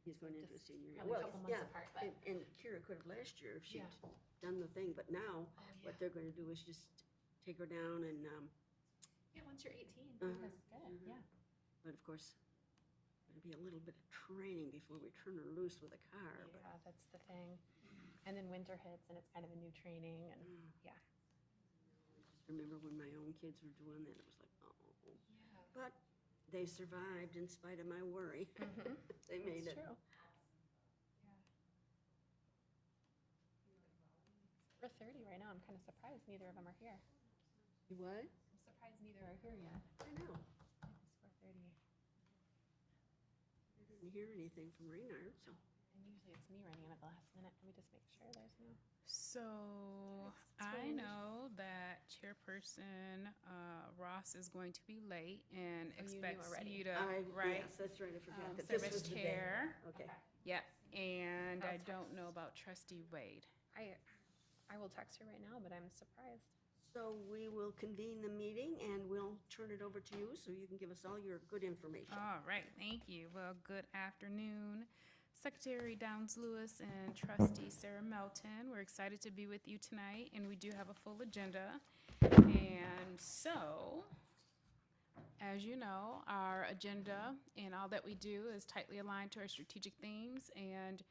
He's going into a Just senior year. probably a Well, couple months yeah, apart, but- and Kira could have last year if she'd Yeah. done the thing, but now, Oh, yeah. what they're gonna do is just take her down and, Yeah, once you're 18, Uh-huh. that's good, yeah. but of course, there'll be a little bit of training before we turn her loose with a car, but. Yeah, that's the thing. And then winter hits and it's kind of a new training and, yeah. I just remember when my own kids were doing that, it was like, oh. Yeah. But they survived in spite of my worry. They made That's it. true. Yeah. We're 30 right now. I'm kind of surprised neither of them are here. You what? I'm surprised neither are here yet. I know. It's 4:30. I didn't hear anything from Reynard, so. And usually it's me running in at the last minute. Let me just make sure there's no. So It's I really know that Chairperson Ross is going to be late and Oh, you knew expects already. you to, right? Yes, that's right, I forgot that serve this as was the day. chair. Okay. Yep, and I I'll don't text. know about Trustee Wade. I will text her right now, but I'm surprised. So we will convene the meeting and we'll turn it over to you so you can give us all your good information. All right, thank you. Well, good afternoon, Secretary Downs Lewis and Trustee Sarah Melton. We're excited to be with you tonight, and we do have a full agenda. And so, as you know, our agenda and all that we do is tightly aligned to our strategic themes, and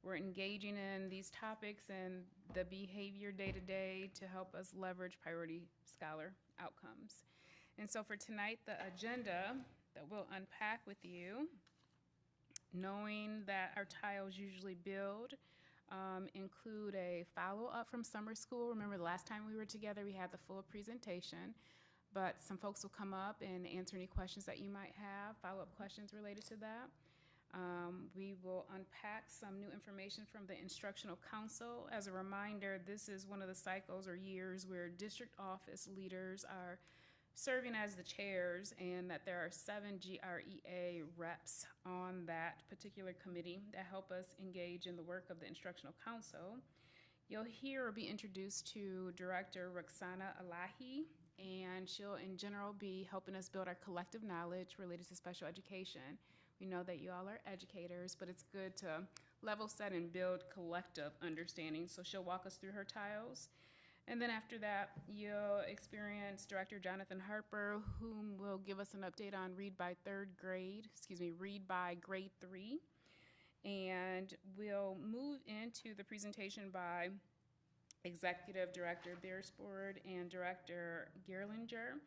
we're engaging in these topics and the behavior day-to-day to help us leverage priority scholar outcomes. And so for tonight, the agenda that we'll unpack with you, knowing that our tiles usually build, include a follow-up from summer school. Remember the last time we were together, we had the full presentation, but some folks will come up and answer any questions that you might have, follow-up questions related to that. We will unpack some new information from the Instructional Council. As a reminder, this is one of the cycles or years where district office leaders are serving as the chairs, and that there are 7 GREA reps on that particular committee that help us engage in the work of the Instructional Council. You'll hear or be introduced to Director Roxana Alahi, and she'll in general be helping us build our collective knowledge related to special education. We know that you all are educators, but it's good to level set and build collective understanding. So she'll walk us through her tiles. And then after that, you'll experience Director Jonathan Harper, whom will give us an update on Read by Grade 3. And we'll move into the presentation by Executive Director Beersford and Director Gerlinger.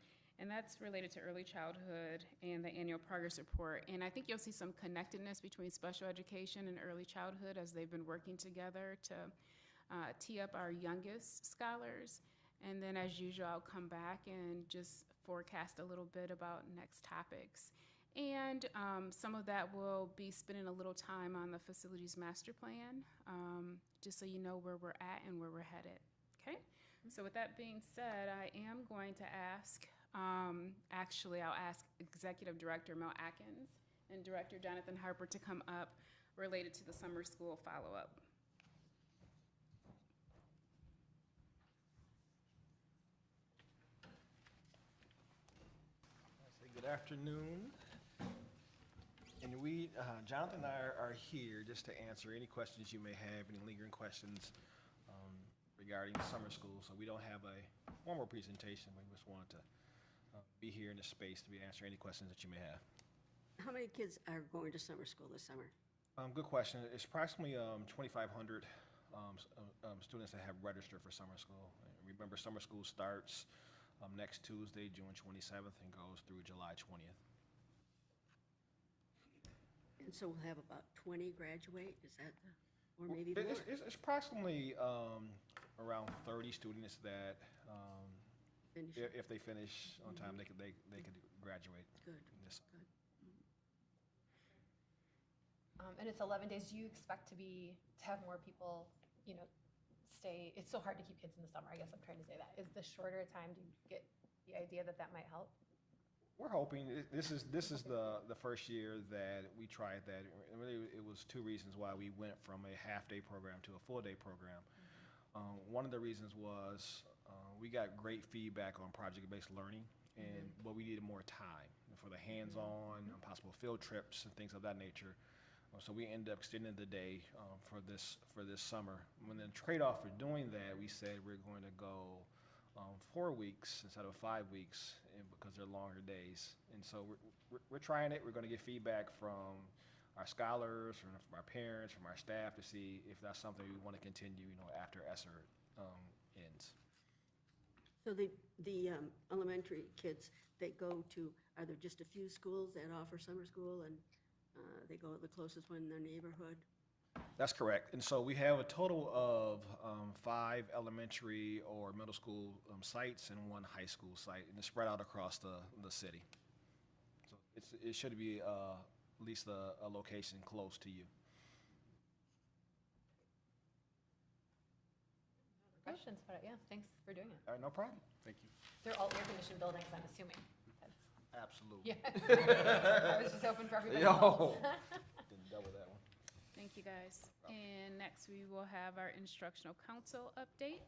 And that's related to early childhood and the annual progress report. And I think you'll see some connectedness between special education and early childhood as they've been working together to tee up our youngest scholars. And then as usual, I'll come back and just forecast a little bit about next topics. And some of that will be spending a little time on the facilities master plan, just so you know where we're at and where we're headed, okay? So with that being said, I am going to ask, actually I'll ask Executive Director Mel Atkins and Director Jonathan Harper to come up related to the summer school follow-up. Good afternoon. And we, Jonathan and I are here just to answer any questions you may have, any lingering questions regarding summer school. So we don't have a formal presentation. We just wanted to be here in this space to be answering any questions that you may have. How many kids are going to summer school this summer? Good question. It's approximately 2,500 students that have registered for summer school. And remember, summer school starts next Tuesday, June 27th, and goes through July 20th. And so we'll have about 20 graduate, is that, or maybe more? It's approximately around 30 students that, Finish. if they finish on time, they could graduate. Good, This. good. And it's 11 days. Do you expect to have more people, stay? It's so hard to keep kids in the summer. I guess I'm trying to say that. Is the shorter time, do you get the idea that might help? We're hoping, this is the first year that we tried that. And really, it was 2 reasons why we went from a half-day program to a full-day program. One of the reasons was we got great feedback on project-based learning, but we needed more time for the hands-on, possible field trips and things of that nature. So we ended up extending the day for this summer. When the trade-off for doing that, we said we're going to go 4 weeks instead of 5 weeks, because they're longer days. And so we're trying it. We're going to get feedback from our scholars, from our parents, from our staff, to see if that's something we want to continue, after ESSER ends. So the elementary kids, they go to, are there just a few schools that offer summer school, and they go to the closest one in their neighborhood? That's correct. And so we have a total of 5 elementary or middle school sites and 1 high school site, and it's spread out across the city. So it should be at least a location close to you. Questions about it? Yeah, thanks for doing it. All right, no problem. Thank you. They're all air-conditioned buildings, I'm assuming. That's, Absolutely. yeah. I was just hoping for everybody else. Didn't double that one. Thank you, guys. And next, we will have our instructional council update.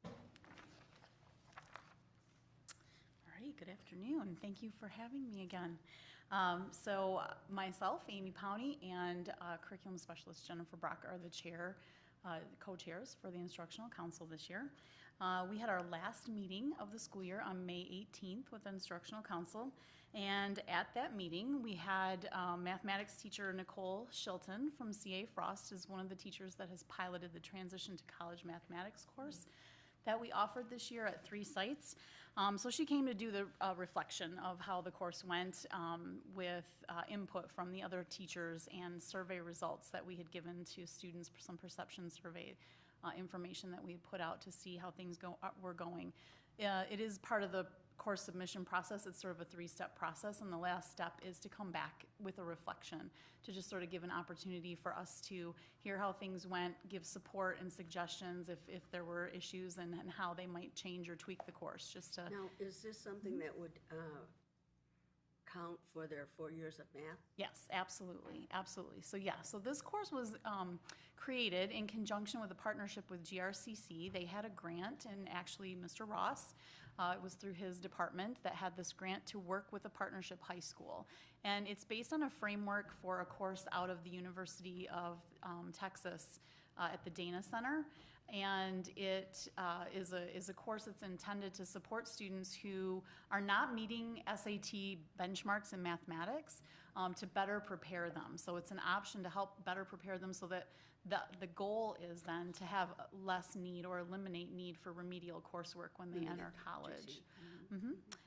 All right, good afternoon. Thank you for having me again. Myself, Amy Powney, and curriculum specialist Jennifer Brock are the co-chairs for the instructional council this year. We had our last meeting of the school year on May 18th with the instructional council, and at that meeting we had mathematics teacher Nicole Shilton from CA Frost is one of the teachers that has piloted the Transition to College Mathematics course that we offered this year at 3 sites. So she came to do the reflection of how the course went with input from the other teachers and survey results that we had given to students, some perception survey information that we had put out to see how things were going. It is part of the course submission process. It's sort of a 3-step process, and the last step is to come back with a reflection to just sort of give an opportunity for us to hear how things went, give support and suggestions if there were issues, and how they might change or tweak the course. Just to Now, is this something that would count for their 4 years of math? Yes, absolutely, absolutely. So this course was created in conjunction with a partnership with GRCC. They had a grant, and actually Mr. Ross, it was through his department that had this grant to work with a partnership high school. And it's based on a framework for a course out of the University of Texas at the Dana Center. And it is a course that's intended to support students who are not meeting SAT benchmarks in mathematics to better prepare them. So it's an option to help better prepare them, so that the goal is then to have less need or eliminate need for remedial coursework when they enter college.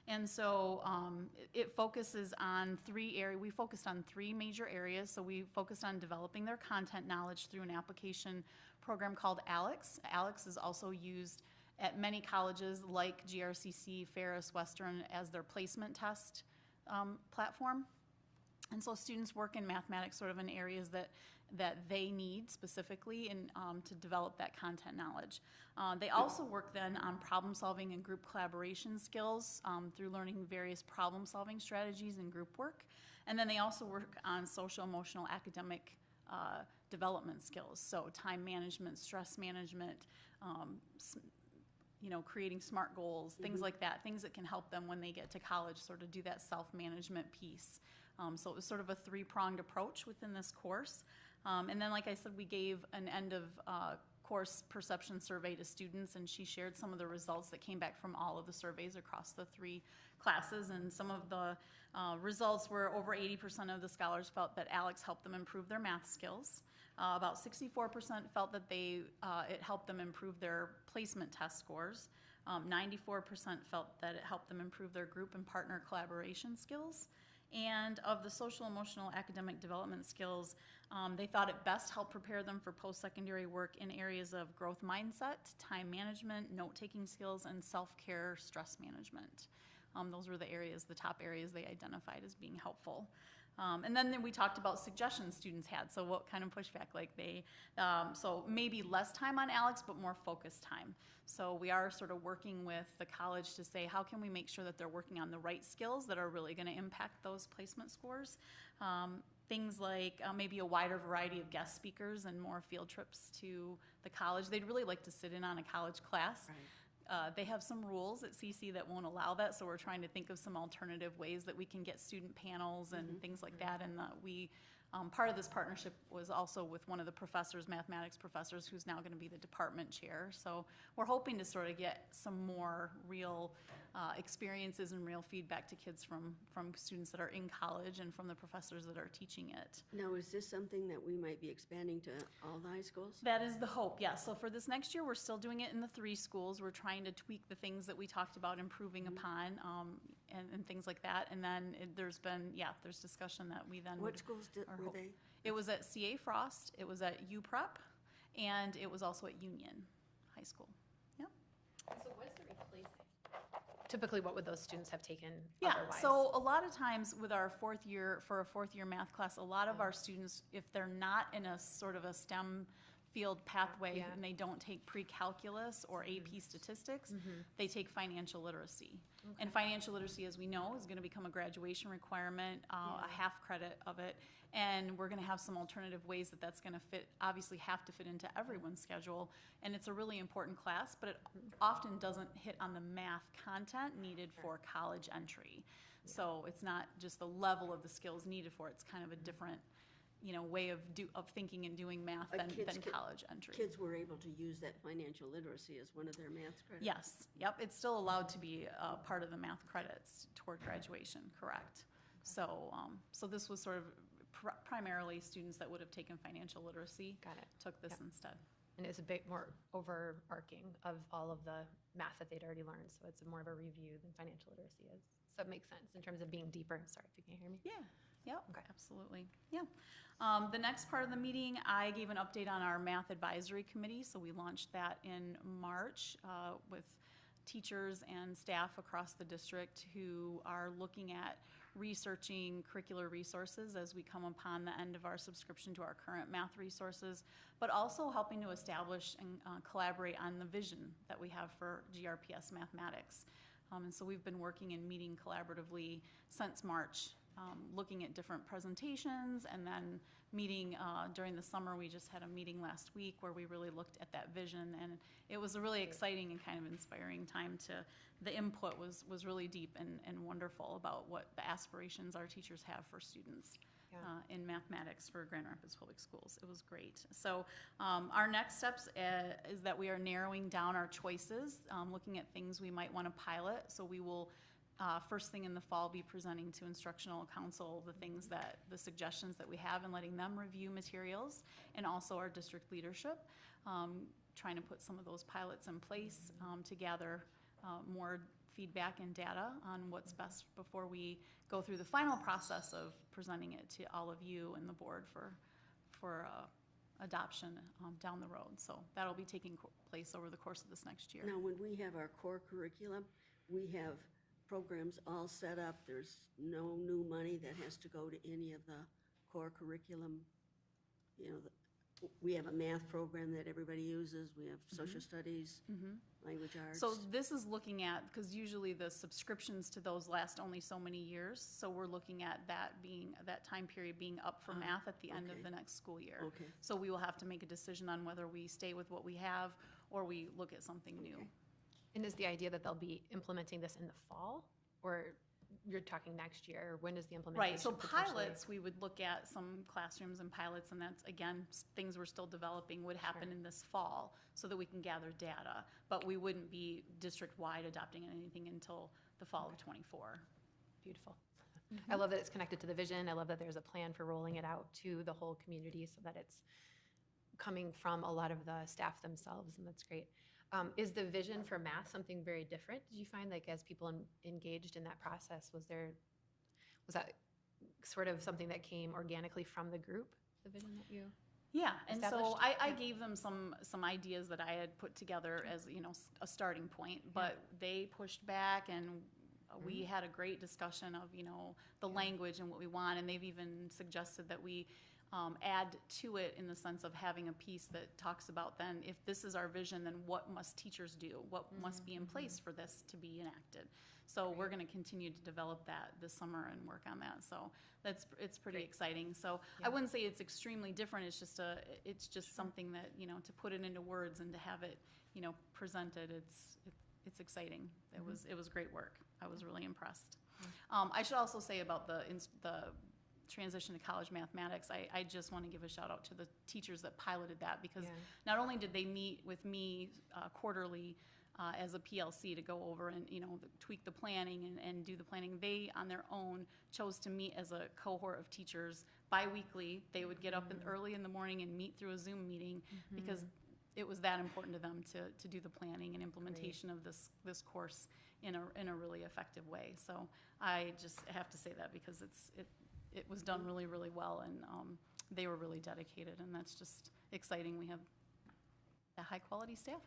And so it focuses on 3 areas. We focused on 3 major areas. So we focused on developing their content knowledge through an application program called ALEX. ALEX is also used at many colleges like GRCC, Ferris, Western as their placement test platform. And so students work in mathematics sort of in areas that they need specifically to develop that content knowledge. They also work then on problem solving and group collaboration skills through learning various problem solving strategies and group work. And then they also work on social emotional academic development skills. So time management, stress management, creating SMART goals, things like that, things that can help them when they get to college, sort of do that self-management piece. So it was sort of a 3-pronged approach within this course. And then, like I said, we gave an end of course perception survey to students, and she shared some of the results that came back from all of the surveys across the 3 classes. And some of the results were over 80% of the scholars felt that ALEX helped them improve their math skills. About 64% felt that it helped them improve their placement test scores. 94% felt that it helped them improve their group and partner collaboration skills. And of the social emotional academic development skills, they thought it best helped prepare them for post-secondary work in areas of growth mindset, time management, note-taking skills, and self-care, stress management. Those were the top areas they identified as being helpful. And then we talked about suggestions students had. So what kind of pushback, so maybe less time on ALEX, but more focused time. So we are sort of working with the college to say, how can we make sure that they're working on the right skills that are really going to impact those placement scores? Things like maybe a wider variety of guest speakers and more field trips to the college. They'd really like to sit in on a college class. they have some rules at CC that won't allow that, so we're trying to think of some alternative ways that we can get student panels and things like that. And part of this partnership was also with one of the professors, mathematics professors, who's now going to be the department chair. So we're hoping to sort of get some more real experiences and real feedback to kids from students that are in college and from the professors that are teaching it. Now, is this something that we might be expanding to all the high schools? That is the hope, yes. So for this next year, we're still doing it in the 3 schools. We're trying to tweak the things that we talked about improving upon and things like that. And then there's discussion that we then What would. schools our were hope. they? It was at CA Frost, it was at UPrep, and it was also at Union High School. Yep. So what's the replacing? Typically, what would those students have taken Yeah, otherwise? so a lot of times with our fourth year math class, a lot of our students, if they're not in a sort of a STEM field pathway Yeah. and they don't take pre-calculus or AP statistics, they take financial literacy. And financial literacy, as we know, is going to become a graduation requirement, a half credit of it. And we're going to have some alternative ways that that's going to fit, obviously have to fit into everyone's schedule. And it's a really important class, but it often doesn't hit on the math content needed for college entry. So it's not just the level of the skills needed for it, it's kind of a different, way of thinking and doing math than college entry. Kids were able to use that financial literacy as one of their math credits? Yes, yep, it's still allowed to be part of the math credits toward graduation, correct. So, so this was sort of primarily students that would have taken financial literacy. Got it. Took this Yep. instead. And it's a bit more overarching of all of the math that they'd already learned, so it's more of a review than financial literacy is. So it makes sense in terms of being deeper. Sorry if you can't hear me. Yeah, yep, Okay. absolutely, yeah. The next part of the meeting, I gave an update on our math advisory committee, so we launched that in March with teachers and staff across the district who are looking at researching curricular resources as we come upon the end of our subscription to our current math resources, but also helping to establish and collaborate on the vision that we have for GRPS mathematics. And so we've been working and meeting collaboratively since March, looking at different presentations, and then meeting during the summer. We just had a meeting last week where we really looked at that vision, and it was a really exciting and kind of inspiring time the input was really deep and wonderful about what the aspirations our teachers have for students. Yeah. In mathematics for Grand Rapids Public Schools. It was great. So our next steps is that we are narrowing down our choices, looking at things we might want to pilot. So we will, first thing in the fall, be presenting to instructional council the suggestions that we have and letting them review materials, and also our district leadership, trying to put some of those pilots in place to gather more feedback and data on what's best before we go through the final process of presenting it to all of you and the board for adoption down the road. So that'll be taking place over the course of this next year. Now, when we have our core curriculum, we have programs all set up. There's no new money that has to go to any of the core curriculum. We have a math program that everybody uses. We have social studies, language arts. So this is looking at, because usually the subscriptions to those last only so many years. So we're looking at that time period being up for math at the end of okay. the next school year. Okay. So we will have to make a decision on whether we stay with what we have or we look at something new. And is the idea that they'll be implementing this in the fall, or you're talking next year? Or when is the implementation? Right, so potentially? pilots, we would look at some classrooms and pilots, and that's, again, things we're still developing would happen in this fall so that we can gather data. But we wouldn't be district-wide adopting anything until the fall of '24. Beautiful. I love that it's connected to the vision. I love that there's a plan for rolling it out to the whole community so that it's coming from a lot of the staff themselves, and that's great. Is the vision for math something very different? Did you find, like, as people engaged in that process, was that sort of something that came organically from the group, the vision that you? Yeah, and so Established? I Yeah. gave them some ideas that I had put together as, a starting point, but they pushed back, and we had a great discussion of, the language and what we want, and they've even suggested that we add to it in the sense of having a piece that talks about then, if this is our vision, then what must teachers do? What must be in place for this to be enacted? So we're going to continue to develop that this summer and work on that. So it's pretty exciting. So I wouldn't say it's extremely different. It's just something that, to put it into words and to have it, presented, it's exciting. It was great work. I was really impressed. I should also say about the transition to college mathematics, I just want to give a shout out to the teachers that piloted that, because Yeah. not only did they meet with me quarterly as a PLC to go over and, tweak the planning and do the planning, they on their own chose to meet as a cohort of teachers bi-weekly. They would get up early in the morning and meet through a Zoom meeting because it was that important to them to do the planning and implementation of this course in a really effective way. So I just have to say that because it was done really, really well, and they were really dedicated, and that's just exciting. We have a high-quality staff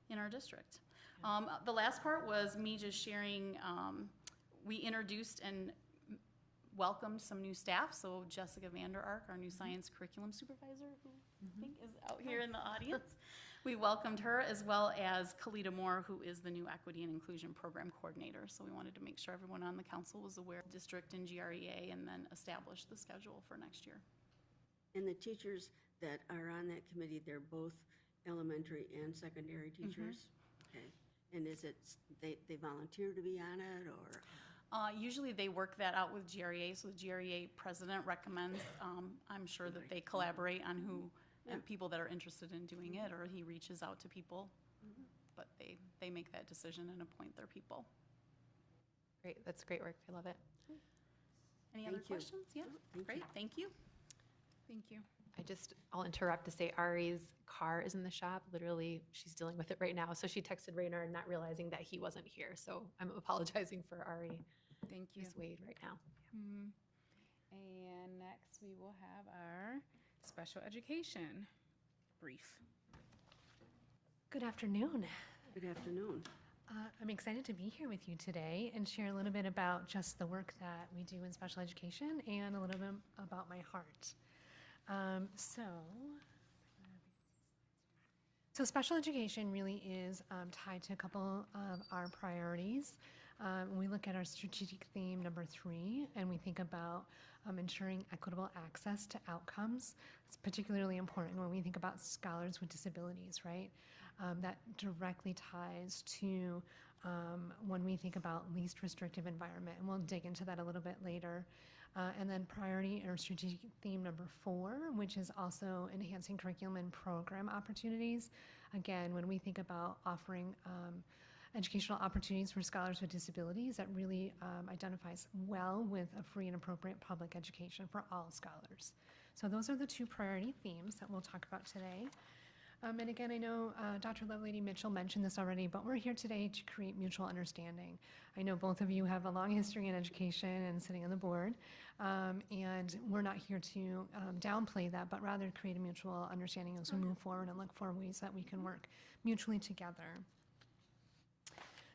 in our district. The last part was me just sharing, we introduced and welcomed some new staff. So Jessica Vander Ark, our new science curriculum supervisor, who I think is out here in the audience. We welcomed her, as well as Kalita Moore, who is the new Equity and Inclusion Program Coordinator. So we wanted to make sure everyone on the council was aware of district and GREA, and then establish the schedule for next year. And the teachers that are on that committee, they're both elementary and secondary teachers? Okay. And is it, they volunteer to be on it, or? Usually they work that out with GREA, so the GREA president recommends, I'm sure that they collaborate on who, and people that are interested in doing it, or he reaches out to people. But they make that decision and appoint their people. Great, that's great work. I love it. Any other Thank you. questions? Yeah, Thank great, you. thank you. Thank you. I'll interrupt to say Ari's car is in the shop. Literally, she's dealing with it right now. So she texted Raynard not realizing that he wasn't here. So I'm apologizing for Ari, Thank you. Miss Wade, right now. Mhm. And next we will have our special education brief. Good afternoon. Good afternoon. I'm excited to be here with you today and share a little bit about just the work that we do in special education and a little bit about my heart. So special education really is tied to a couple of our priorities. We look at our strategic theme number 3, and we think about ensuring equitable access to outcomes. It's particularly important when we think about scholars with disabilities, right? That directly ties to when we think about least restrictive environment, and we'll dig into that a little bit later. And then priority or strategic theme number 4, which is also enhancing curriculum and program opportunities. Again, when we think about offering educational opportunities for scholars with disabilities, that really identifies well with a free and appropriate public education for all scholars. So those are the 2 priority themes that we'll talk about today. And again, I know Dr. Lovelady Mitchell mentioned this already, but we're here today to create mutual understanding. I know both of you have a long history in education and sitting on the board, and we're not here to downplay that, but rather create a mutual understanding as we move forward and look for ways that we can work mutually together.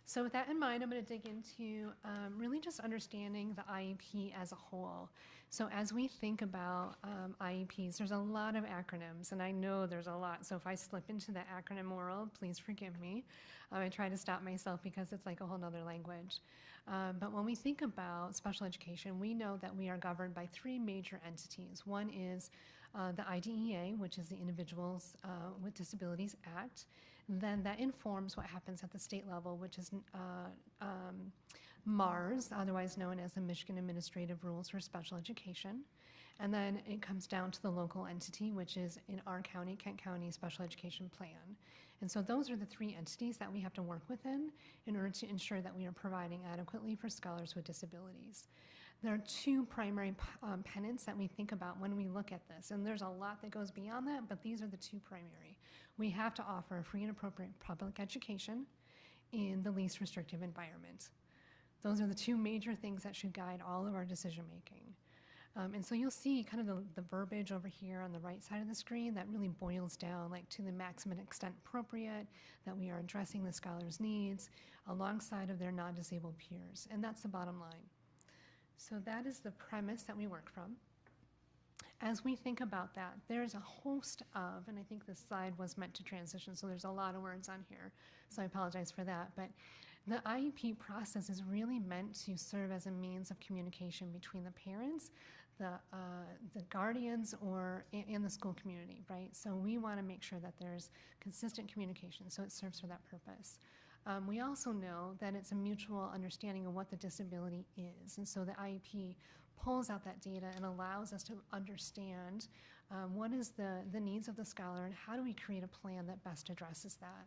So with that in mind, I'm going to dig into really just understanding the IEP as a whole. So as we think about IEPs, there's a lot of acronyms, and I know there's a lot. So if I slip into the acronym world, please forgive me. I try to stop myself because it's like a whole nother language. But when we think about special education, we know that we are governed by 3 major entities. One is the IDEA, which is the Individuals with Disabilities Act. Then that informs what happens at the state level, which is MARS, otherwise known as the Michigan Administrative Rules for Special Education. And then it comes down to the local entity, which is in our county, Kent County Special Education Plan. And so those are the 3 entities that we have to work within in order to ensure that we are providing adequately for scholars with disabilities. There are 2 primary tenets that we think about when we look at this, and there's a lot that goes beyond that, but these are the 2 primary. We have to offer a free and appropriate public education in the least restrictive environment. Those are the 2 major things that should guide all of our decision making. And so you'll see kind of the verbiage over here on the right side of the screen that really boils down like to the maximum extent appropriate, that we are addressing the scholars' needs alongside of their non-disabled peers. And that's the bottom line. So that is the premise that we work from. As we think about that, there's a host of, and I think this slide was meant to transition, so there's a lot of words on here, so I apologize for that, but the IEP process is really meant to serve as a means of communication between the parents, the guardians, and the school community, right? So we want to make sure that there's consistent communication, so it serves for that purpose. We also know that it's a mutual understanding of what the disability is. And so the IEP pulls out that data and allows us to understand what is the needs of the scholar and how do we create a plan that best addresses that.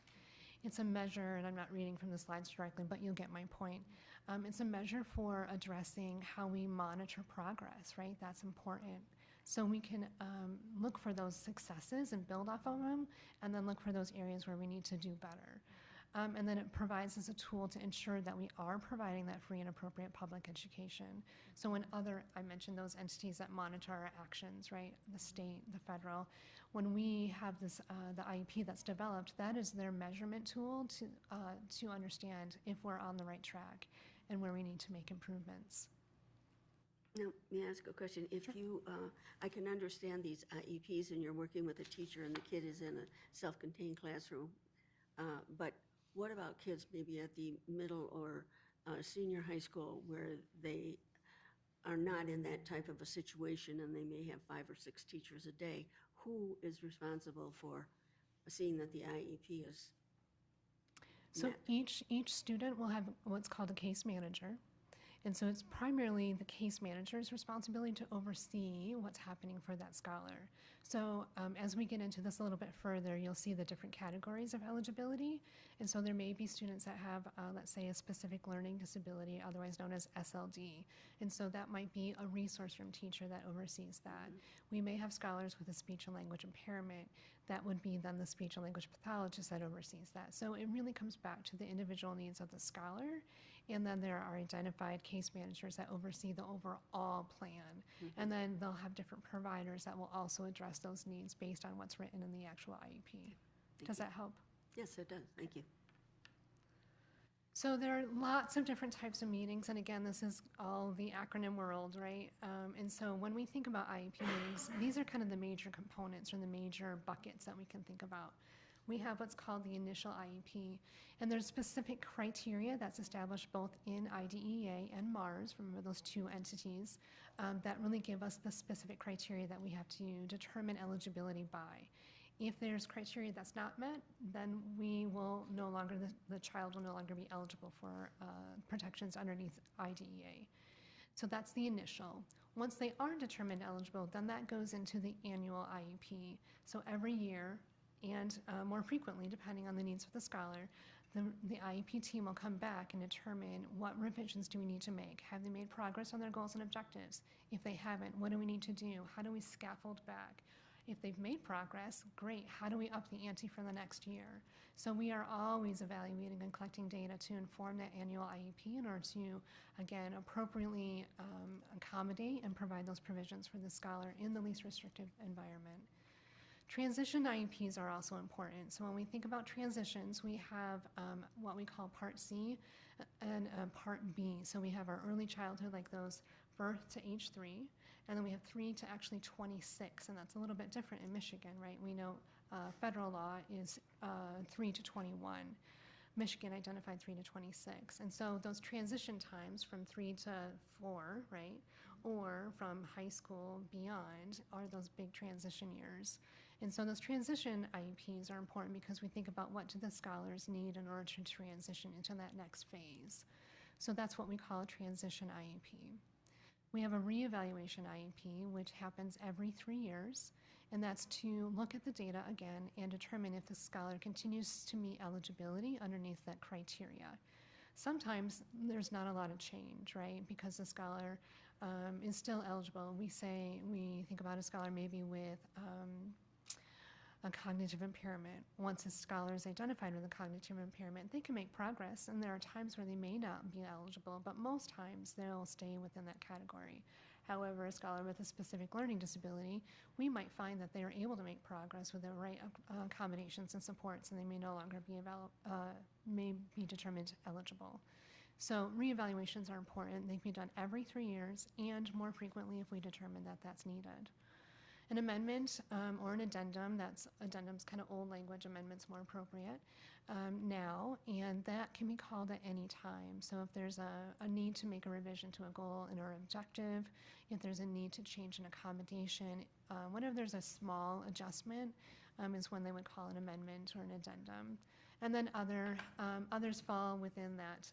It's a measure, and I'm not reading from the slides directly, but you'll get my point. It's a measure for addressing how we monitor progress, right? That's important. So we can look for those successes and build off of them, and then look for those areas where we need to do better. And then it provides us a tool to ensure that we are providing that free and appropriate public education. So when I mentioned those entities that monitor our actions, right? The state, the federal. When we have this, the IEP that's developed, that is their measurement tool to understand if we're on the right track and where we need to make improvements. Now, may I ask a question? If you, I can understand these IEPs and you're working with a teacher and the kid is in a self-contained classroom, but what about kids maybe at the middle or senior high school where they are not in that type of a situation and they may have 5 or 6 teachers a day? Who is responsible for seeing that the IEP is So met? each student will have what's called a case manager. And so it's primarily the case manager's responsibility to oversee what's happening for that scholar. So as we get into this a little bit further, you'll see the different categories of eligibility. And so there may be students that have, let's say, a specific learning disability, otherwise known as SLD. And so that might be a resource room teacher that oversees that. We may have scholars with a speech and language impairment. That would be then the speech and language pathologist that oversees that. So it really comes back to the individual needs of the scholar. And then there are identified case managers that oversee the overall plan. And then they'll have different providers that will also address those needs based on what's written in the actual IEP. Does that help? Yes, it does. Thank you. So there are lots of different types of meetings, and again, this is all the acronym world, right? And so when we think about IEP meetings, these are kind of the major components or the major buckets that we can think about. We have what's called the initial IEP, and there's specific criteria that's established both in IDEA and MARS, remember those two entities, that really give us the specific criteria that we have to determine eligibility by. If there's criteria that's not met, then we will no longer, the child will no longer be eligible for protections underneath IDEA. So that's the initial. Once they are determined eligible, then that goes into the annual IEP. So every year, and more frequently, depending on the needs of the scholar, the IEP team will come back and determine what revisions do we need to make. Have they made progress on their goals and objectives? If they haven't, what do we need to do? How do we scaffold back? If they've made progress, great. How do we up the ante for the next year? So we are always evaluating and collecting data to inform that annual IEP in order to, again, appropriately accommodate and provide those provisions for the scholar in the least restrictive environment. Transition IEPs are also important. So when we think about transitions, we have what we call Part C and Part B. So we have our early childhood, like those birth to age 3, and then we have 3 to actually 26, and that's a little bit different in Michigan, right? We know federal law is 3 to 21. Michigan identified 3 to 26. And so those transition times from 3 to 4, right, or from high school beyond are those big transition years. And so those transition IEPs are important because we think about what do the scholars need in order to transition into that next phase. So that's what we call a transition IEP. We have a reevaluation IEP, which happens every 3 years, and that's to look at the data again and determine if the scholar continues to meet eligibility underneath that criteria. Sometimes there's not a lot of change, right, because the scholar is still eligible. We think about a scholar maybe with a cognitive impairment. Once a scholar is identified with a cognitive impairment, they can make progress, and there are times where they may not be eligible, but most times they'll stay within that category. However, a scholar with a specific learning disability, we might find that they are able to make progress with the right accommodations and supports, and they may no longer be determined eligible. So reevaluations are important. They can be done every 3 years and more frequently if we determine that that's needed. An amendment or an addendum, addendum's kind of old language, amendment's more appropriate now, and that can be called at any time. So if there's a need to make a revision to a goal and or objective, if there's a need to change an accommodation, whenever there's a small adjustment is when they would call an amendment or an addendum. And then others fall within that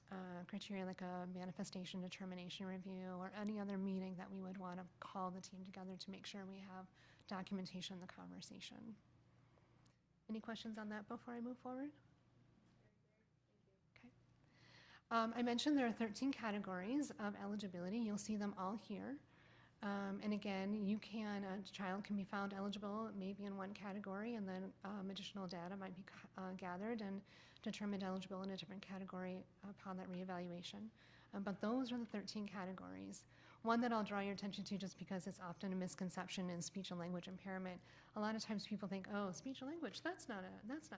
criteria, like a manifestation determination review or any other meeting that we would want to call the team together to make sure we have documentation of the conversation. Any questions on that before I move forward? Okay. I mentioned there are 13 categories of eligibility. You'll see them all here. And again, a child can be found eligible maybe in one category, and then additional data might be gathered and determined eligible in a different category upon that reevaluation. But those are the 13 categories. One that I'll draw your attention to, just because it's often a misconception in speech and language impairment. A lot of times people think, oh, speech and language, that's not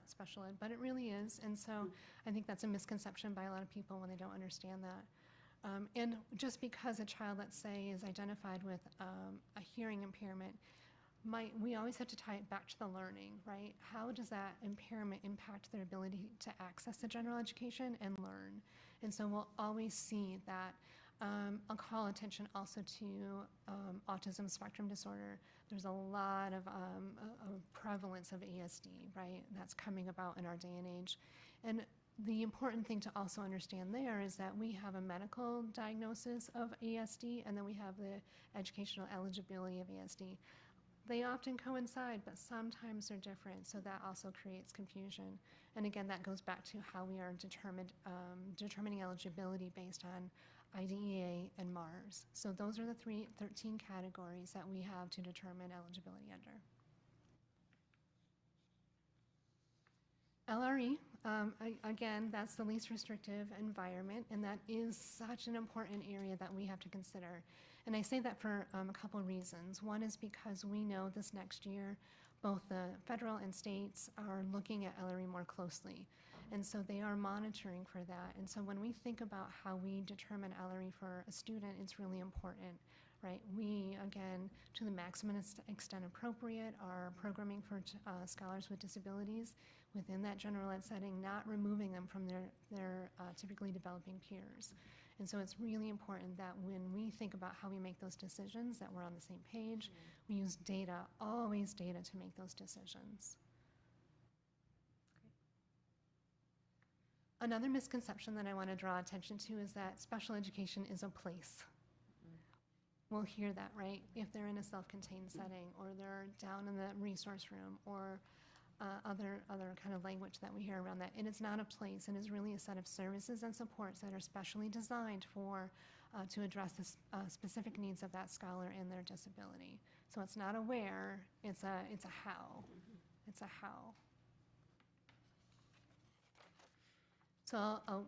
special ed, but it really is. And so I think that's a misconception by a lot of people when they don't understand that. And just because a child, let's say, is identified with a hearing impairment, we always have to tie it back to the learning, right? How does that impairment impact their ability to access the general education and learn? And so we'll always see that. I'll call attention also to autism spectrum disorder. There's a lot of prevalence of ASD, right? That's coming about in our day and age. And the important thing to also understand there is that we have a medical diagnosis of ASD, and then we have the educational eligibility of ASD. They often coincide, but sometimes they're different, so that also creates confusion. And again, that goes back to how we are determining eligibility based on IDEA and MARS. So those are the 13 categories that we have to determine eligibility under. LRE, again, that's the least restrictive environment, and that is such an important area that we have to consider. And I say that for a couple of reasons. One is because we know this next year, both the federal and states are looking at LRE more closely. And so they are monitoring for that. And so when we think about how we determine LRE for a student, it's really important, right? We, again, to the maximum extent appropriate, are programming for scholars with disabilities within that general ed setting, not removing them from their typically developing peers. And so it's really important that when we think about how we make those decisions, that we're on the same page. We use data, always data, to make those decisions. Another misconception that I want to draw attention to is that special education is a place. We'll hear that, right? If they're in a self-contained setting, or they're down in the resource room, or other kind of language that we hear around that. And it's not a place, it is really a set of services and supports that are specially designed to address the specific needs of that scholar and their disability. So it's not a where, it's a how. It's a how. So I'll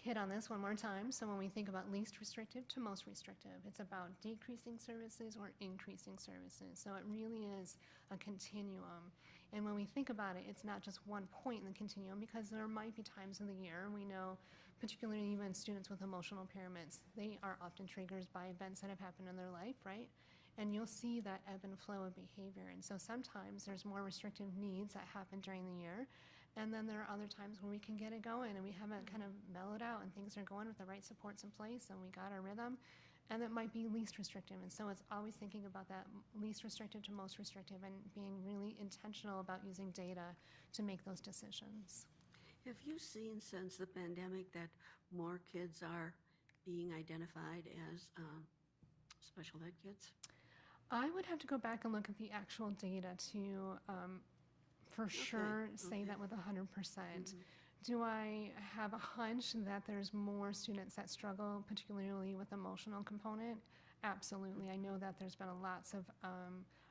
hit on this one more time. So when we think about least restrictive to most restrictive, it's about decreasing services or increasing services. So it really is a continuum. And when we think about it, it's not just one point in the continuum, because there might be times in the year, we know, particularly even students with emotional impairments, they are often triggered by events that have happened in their life, right? And you'll see that ebb and flow of behavior. And so sometimes there's more restrictive needs that happen during the year. And then there are other times when we can get it going and we haven't kind of mellowed out and things are going with the right supports in place and we got our rhythm. And that might be least restrictive. And so it's always thinking about that least restrictive to most restrictive and being really intentional about using data to make those decisions. Have you seen since the pandemic that more kids are being identified as special ed kids? I would have to go back and look at the actual data to for sure say that with 100%. Do I have a hunch that there's more students that struggle, particularly with emotional component? Absolutely. I know that there's been lots of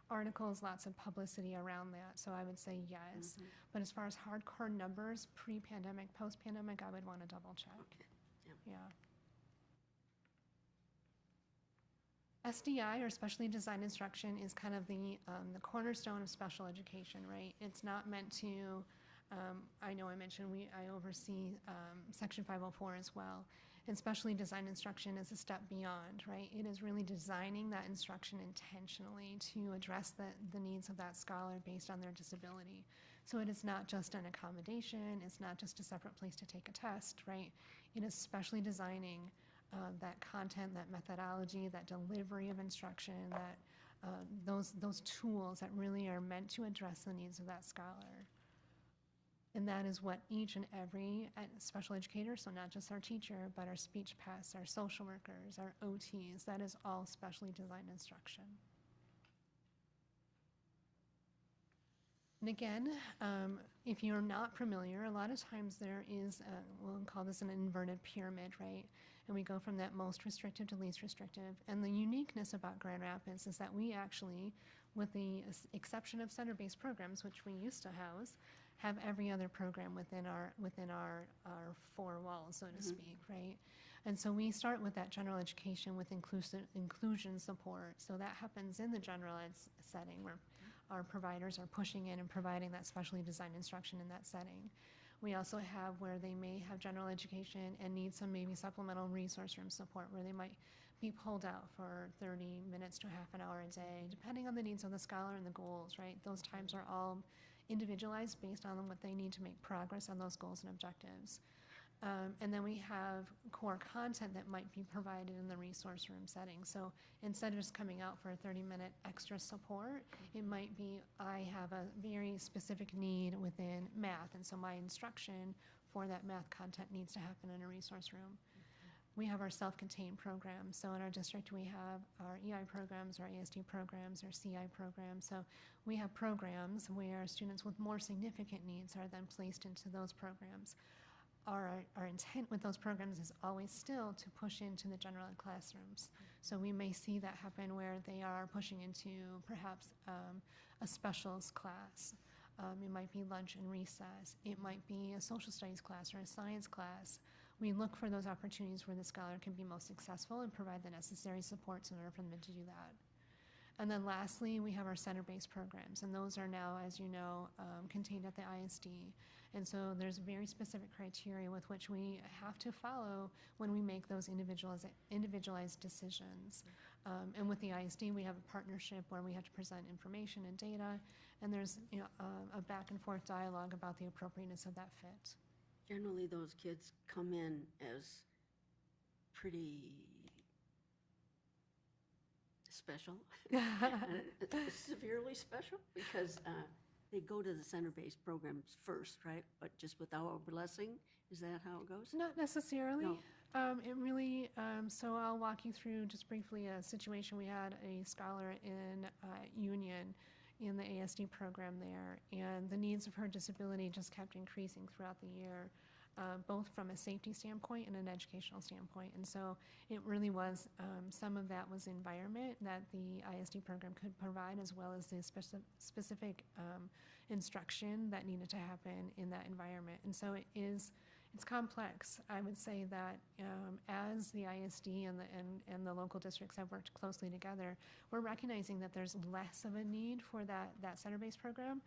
articles, lots of publicity around that, so I would say yes. But as far as hardcore numbers, pre-pandemic, post-pandemic, I would want to double check. Okay. Yeah. SDI, or specially designed instruction, is kind of the cornerstone of special education, right? It's not meant to, I know I mentioned I oversee Section 504 as well, and specially designed instruction is a step beyond, right? It is really designing that instruction intentionally to address the needs of that scholar based on their disability. So it is not just an accommodation, it's not just a separate place to take a test, right? It is specially designing that content, that methodology, that delivery of instruction, that those tools that really are meant to address the needs of that scholar. And that is what each and every special educator, so not just our teacher, but our speech paths, our social workers, our OTs, that is all specially designed instruction. And again, if you're not familiar, a lot of times there is, we'll call this an inverted pyramid, right? And we go from that most restrictive to least restrictive. And the uniqueness about Grand Rapids is that we actually, with the exception of center-based programs, which we used to house, have every other program within our four walls, so to speak, right? And so we start with that general education with inclusion support. So that happens in the general ed setting where our providers are pushing in and providing that specially designed instruction in that setting. We also have where they may have general education and need some maybe supplemental resource room support where they might be pulled out for 30 minutes to half an hour a day, depending on the needs of the scholar and the goals, right? Those times are all individualized based on what they need to make progress on those goals and objectives. And then we have core content that might be provided in the resource room setting. So instead of just coming out for a 30-minute extra support, it might be I have a very specific need within math, and so my instruction for that math content needs to happen in a resource room. We have our self-contained programs. So in our district, we have our EI programs, our ASD programs, our CI programs. So we have programs where students with more significant needs are then placed into those programs. Our intent with those programs is always still to push into the general ed classrooms. So we may see that happen where they are pushing into perhaps a specials class. It might be lunch and recess. It might be a social studies class or a science class. We look for those opportunities where the scholar can be most successful and provide the necessary supports in order for them to do that. And then lastly, we have our center-based programs, and those are now, as you know, contained at the ISD. And so there's very specific criteria with which we have to follow when we make those individualized decisions. And with the ISD, we have a partnership where we have to present information and data, and there's a back and forth dialogue about the appropriateness of that fit. Generally, those kids come in as pretty special, severely special, because they go to the center-based programs first, right? But just with our blessing, is that how it goes? Not necessarily. No. It really, so I'll walk you through just briefly a situation. We had a scholar in Union in the ASD program there, and the needs of her disability just kept increasing throughout the year, both from a safety standpoint and an educational standpoint. And so it really was, some of that was environment that the ISD program could provide, as well as the specific instruction that needed to happen in that environment. And so it's complex. I would say that as the ISD and the local districts have worked closely together, we're recognizing that there's less of a need for that center-based program,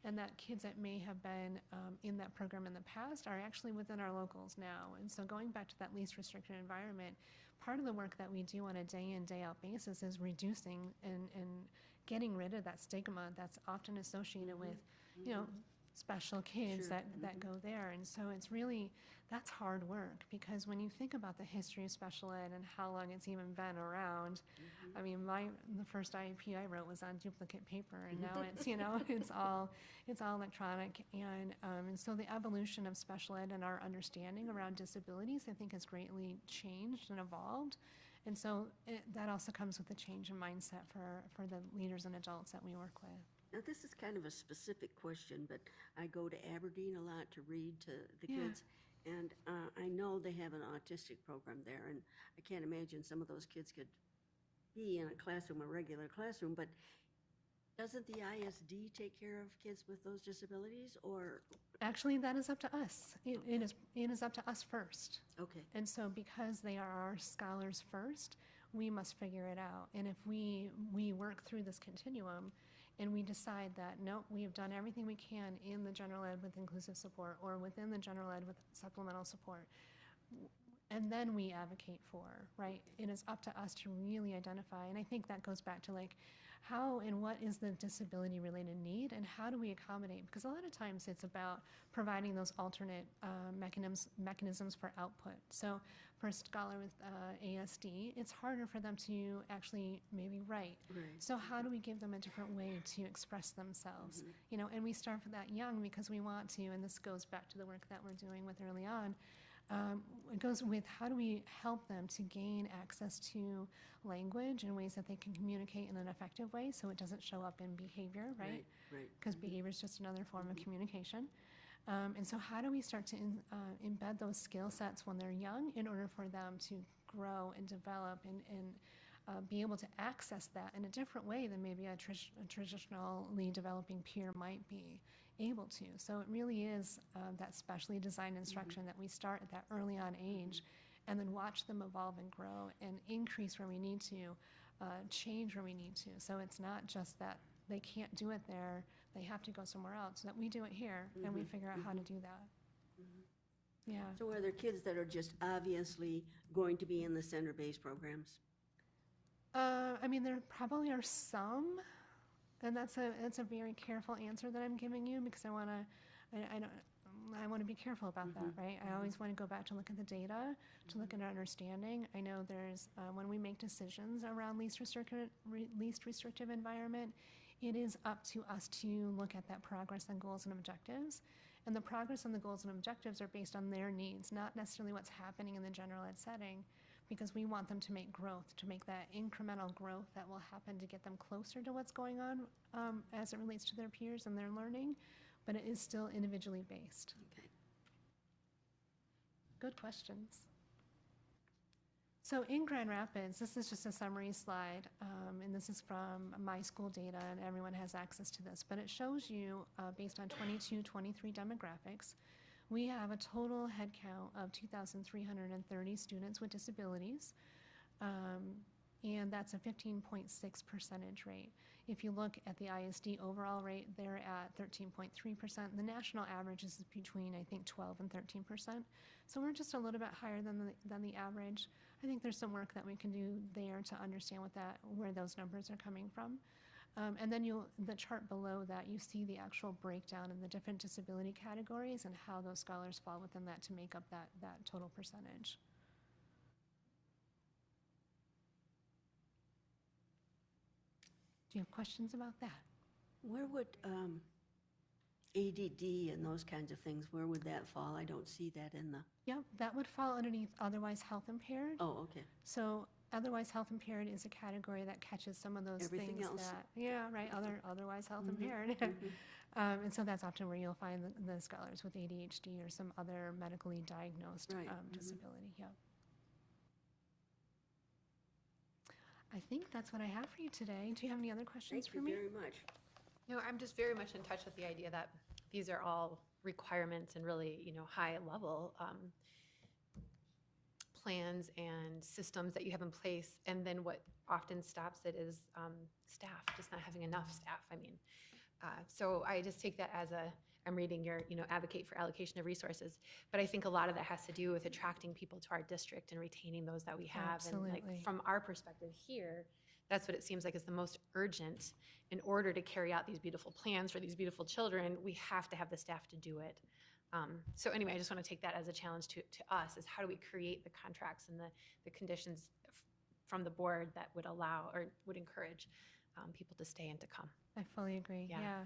and that kids that may have been in that program in the past are actually within our locals now. And so going back to that least restricted environment, part of the work that we do on a day in, day out basis is reducing and getting rid of that stigma that's often associated with, special kids Sure. that go there. And so it's really, that's hard work, because when you think about the history of special ed and how long it's even been around, I mean, the first IEP I wrote was on duplicate paper, and now it's, it's all electronic. And so the evolution of special ed and our understanding around disabilities, I think, has greatly changed and evolved. And so that also comes with a change in mindset for the leaders and adults that we work with. Now, this is kind of a specific question, but I go to Aberdeen a lot to read to the kids, and I know they have an autistic program there, and I can't imagine some of those kids could be in a classroom, a regular classroom, but doesn't the ISD take care of kids with those disabilities, or? Actually, that is up to us. It is up to us first. Okay. And so because they are our scholars first, we must figure it out. And if we work through this continuum and we decide that, no, we have done everything we can in the general ed with inclusive support, or within the general ed with supplemental support, and then we advocate for, right? It is up to us to really identify. And I think that goes back to how and what is the disability related need, and how do we accommodate? Because a lot of times it's about providing those alternate mechanisms for output. So for a scholar with ASD, it's harder for them to actually maybe write. Right. So how do we give them a different way to express themselves? You know, and we start with that young because we want to, and this goes back to the work that we're doing with early on. It goes with how do we help them to gain access to language in ways that they can communicate in an effective way so it doesn't show up in behavior, right? Right. Because behavior is just another form of communication. And so how do we start to embed those skill sets when they're young in order for them to grow and develop and be able to access that in a different way than maybe a traditionally developing peer might be able to. So it really is that specially designed instruction that we start at that early on age and then watch them evolve and grow and increase where we need to, change where we need to. So it's not just that they can't do it there, they have to go somewhere else, so that we do it here and we figure out how to do that. Yeah. So are there kids that are just obviously going to be in the center-based programs? I mean, there probably are some, and that's a very careful answer that I'm giving you because I want to be careful about that, right? I always want to go back to look at the data, to look at our understanding. I know there's when we make decisions around least restrictive environment, it is up to us to look at that progress and goals and objectives. And the progress and the goals and objectives are based on their needs, not necessarily what's happening in the general ed setting, because we want them to make growth, to make that incremental growth that will happen to get them closer to what's going on as it relates to their peers and their learning, but it is still individually based. Okay. Good questions. So in Grand Rapids, this is just a summary slide, and this is from my school data, and everyone has access to this, but it shows you, based on 22-23 demographics, we have a total head count of 2,330 students with disabilities, and that's a 15.6% rate. If you look at the ISD overall rate, they're at 13.3%. The national average is between, I think, 12 and 13%. So we're just a little bit higher than the average. I think there's some work that we can do there to understand where those numbers are coming from. And then the chart below that, you see the actual breakdown in the different disability categories and how those scholars fall within that to make up that total percentage. Do you have questions about that? Where would ADD and those kinds of things, where would that fall? I don't see that in the, Yep, that would fall underneath otherwise health impaired. oh, okay. So otherwise health impaired is a category that catches some of those Everything things else. that, yeah, right, otherwise health impaired. And so that's often where you'll find the scholars with ADHD or some other medically diagnosed Right, disability, yep. I think that's what I have for you today. Do you have any other questions Thank for you me? very much. No, I'm just very much in touch with the idea that these are all requirements and really, high level plans and systems that you have in place. And then what often stops it is staff, just not having enough staff. I mean, so I just take that as I'm reading your, advocate for allocation of resources. But I think a lot of that has to do with attracting people to our district and retaining those that we have. And Absolutely. like from our perspective here, that's what it seems like is the most urgent. In order to carry out these beautiful plans for these beautiful children, we have to have the staff to do it. So anyway, I just want to take that as a challenge to us, is how do we create the contracts and the conditions from the board that would allow or would encourage people to stay and to come. I fully agree, Yeah. yeah.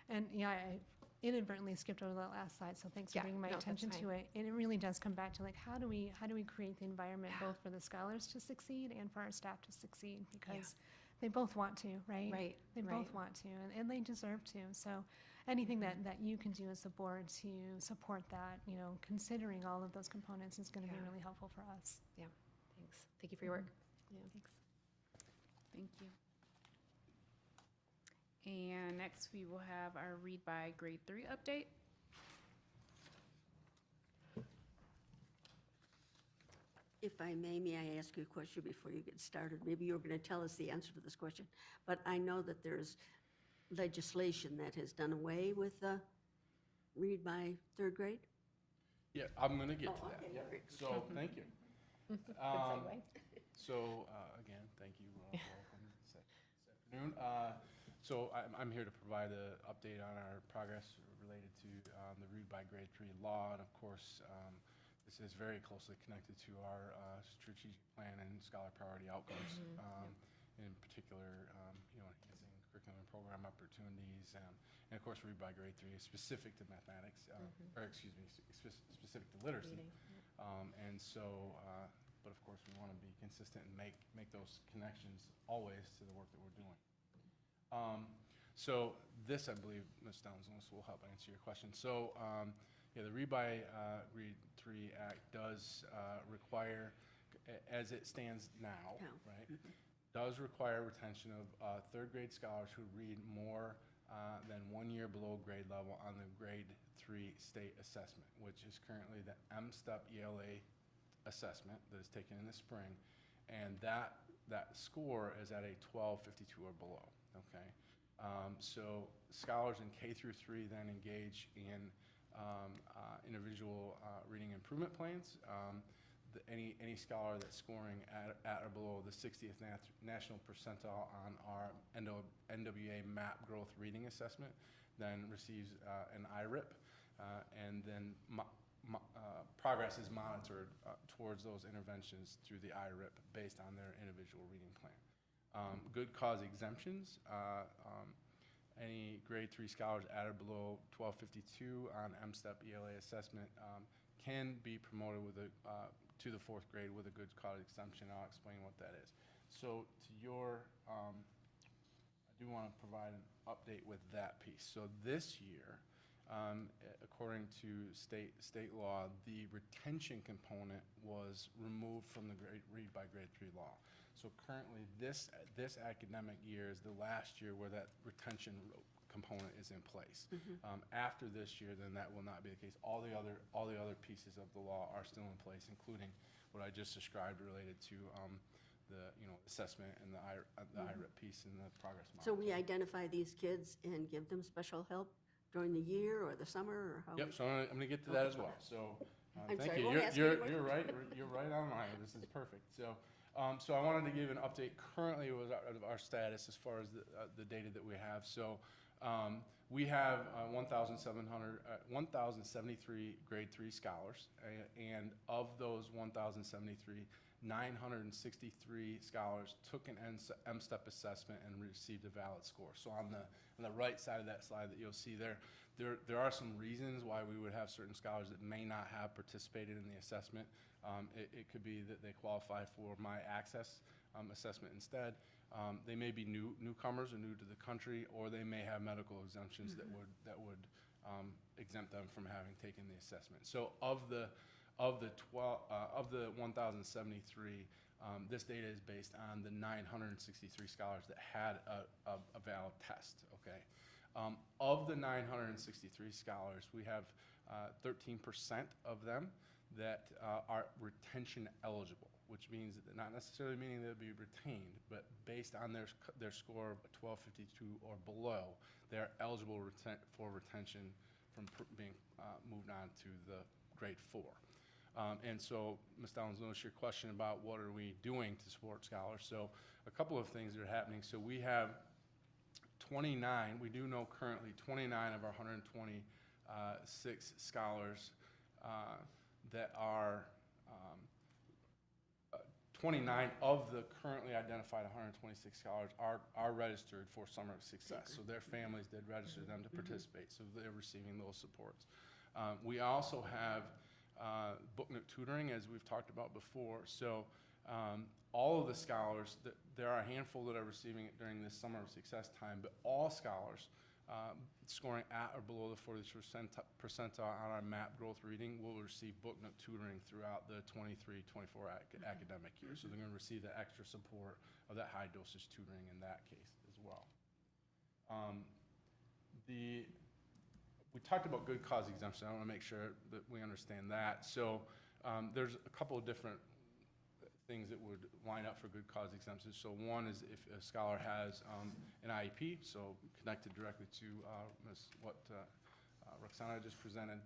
And yeah, I inadvertently skipped over that last slide, so thanks for Yeah, bringing my no, that's attention to fine. it. And it really does come back to like, how do we create the environment Yeah. both for the scholars to succeed and for our staff to succeed? Because they both want to, right? Right, They both right. want to, and they deserve to. So anything that you can do as a board to support that, considering all of those components is going to be Yeah. really helpful for us. Yeah, thanks. Thank you for your work. Yeah. Thanks. Thank you. And next, we will have our Read by Grade 3 update. If I may I ask you a question before you get started? Maybe you're going to tell us the answer to this question, but I know that there's legislation that has done away with read by third grade? Yeah, I'm gonna get to Oh, that. okay, Yeah. great. So, thank you. Good segue. So, again, thank you. Welcome this afternoon. So I'm here to provide an update on our progress related to the Read by Grade 3 law. And of course, this is very closely connected to our strategic plan and scholar priority outcomes. In particular, enhancing curriculum and program opportunities, and of course, Read by Grade 3 is specific to mathematics, or excuse me, specific to literacy. Reading, And so, but of course, we want to be consistent and make those connections always to the work that we're doing. So this, I believe, Ms. Downs will help answer your question. So, yeah, the Read by Grade 3 Act does require, as it stands now, right, does require retention of third grade scholars who read more than 1 year below grade level on the Grade 3 state assessment, which is currently the MSTEP ELA assessment that is taken in the spring, and that score is at a 1252 or below. Okay, so scholars in K through 3 then engage in individual reading improvement plans. Any scholar that's scoring at or below the 60th national percentile on our NWA MAP growth reading assessment then receives an IRIP, and then progress is monitored towards those interventions through the IRIP based on their individual reading plan. Good cause exemptions. Any grade 3 scholars at or below 1252 on MSTEP ELA assessment can be promoted with to the 4th grade with a good cause exemption. I'll explain what that is. So to your, I do want to provide an update with that piece. So this year, according to state law, the retention component was removed from the Read by Grade 3 law. So currently, this academic year is the last year where that retention component is in place. After this year, then that will not be the case. All the other pieces of the law are still in place, including what I just described related to the assessment and the IRIP piece and the progress model. So we identify these kids and give them special help during the year or the summer, or how? Yep. So I'm going to get to that as well. So I'm thank sorry, you. won't ask you You're right. You're right on line. This is perfect. So. So I wanted to give an update currently with our status as far as the data that we have. So we have 1,073 grade 3 scholars, and of those 1,073, 963 scholars took an MSTEP assessment and received a valid score. So on the right side of that slide that you'll see there are some reasons why we would have certain scholars that may not have participated in the assessment. It could be that they qualify for My Access assessment instead. They may be newcomers or new to the country, or they may have medical exemptions that would exempt them from having taken the assessment. So of the 1,073, this data is based on the 963 scholars that had a valid test. Okay. Of the 963 scholars, we have 13% of them that are retention eligible, which means that not necessarily meaning they'll be retained, but based on their score of 1252 or below, they're eligible for retention from being moved on to the grade 4. And so, Ms. Downs-Lewis, your question about what are we doing to support scholars. So a couple of things that are happening. So we have 29, we do know currently 29 of our 126 scholars that are 29 of the currently identified 126 scholars are registered for Summer of Success. So their families did register them to participate, so they're receiving those supports. We also have book note tutoring, as we've talked about before. So all of the scholars, there are a handful that are receiving it during this Summer of Success time, but all scholars scoring at or below the 40th percentile on our MAP growth reading will receive book note tutoring throughout the 23-24 academic year. So they're going to receive the extra support of that high dosage tutoring in that case as well. We talked about good cause exemption. I want to make sure that we understand that. So there's a couple of different things that would line up for good cause exemptions. So one is if a scholar has an IEP, so connected directly to what Roxana just presented,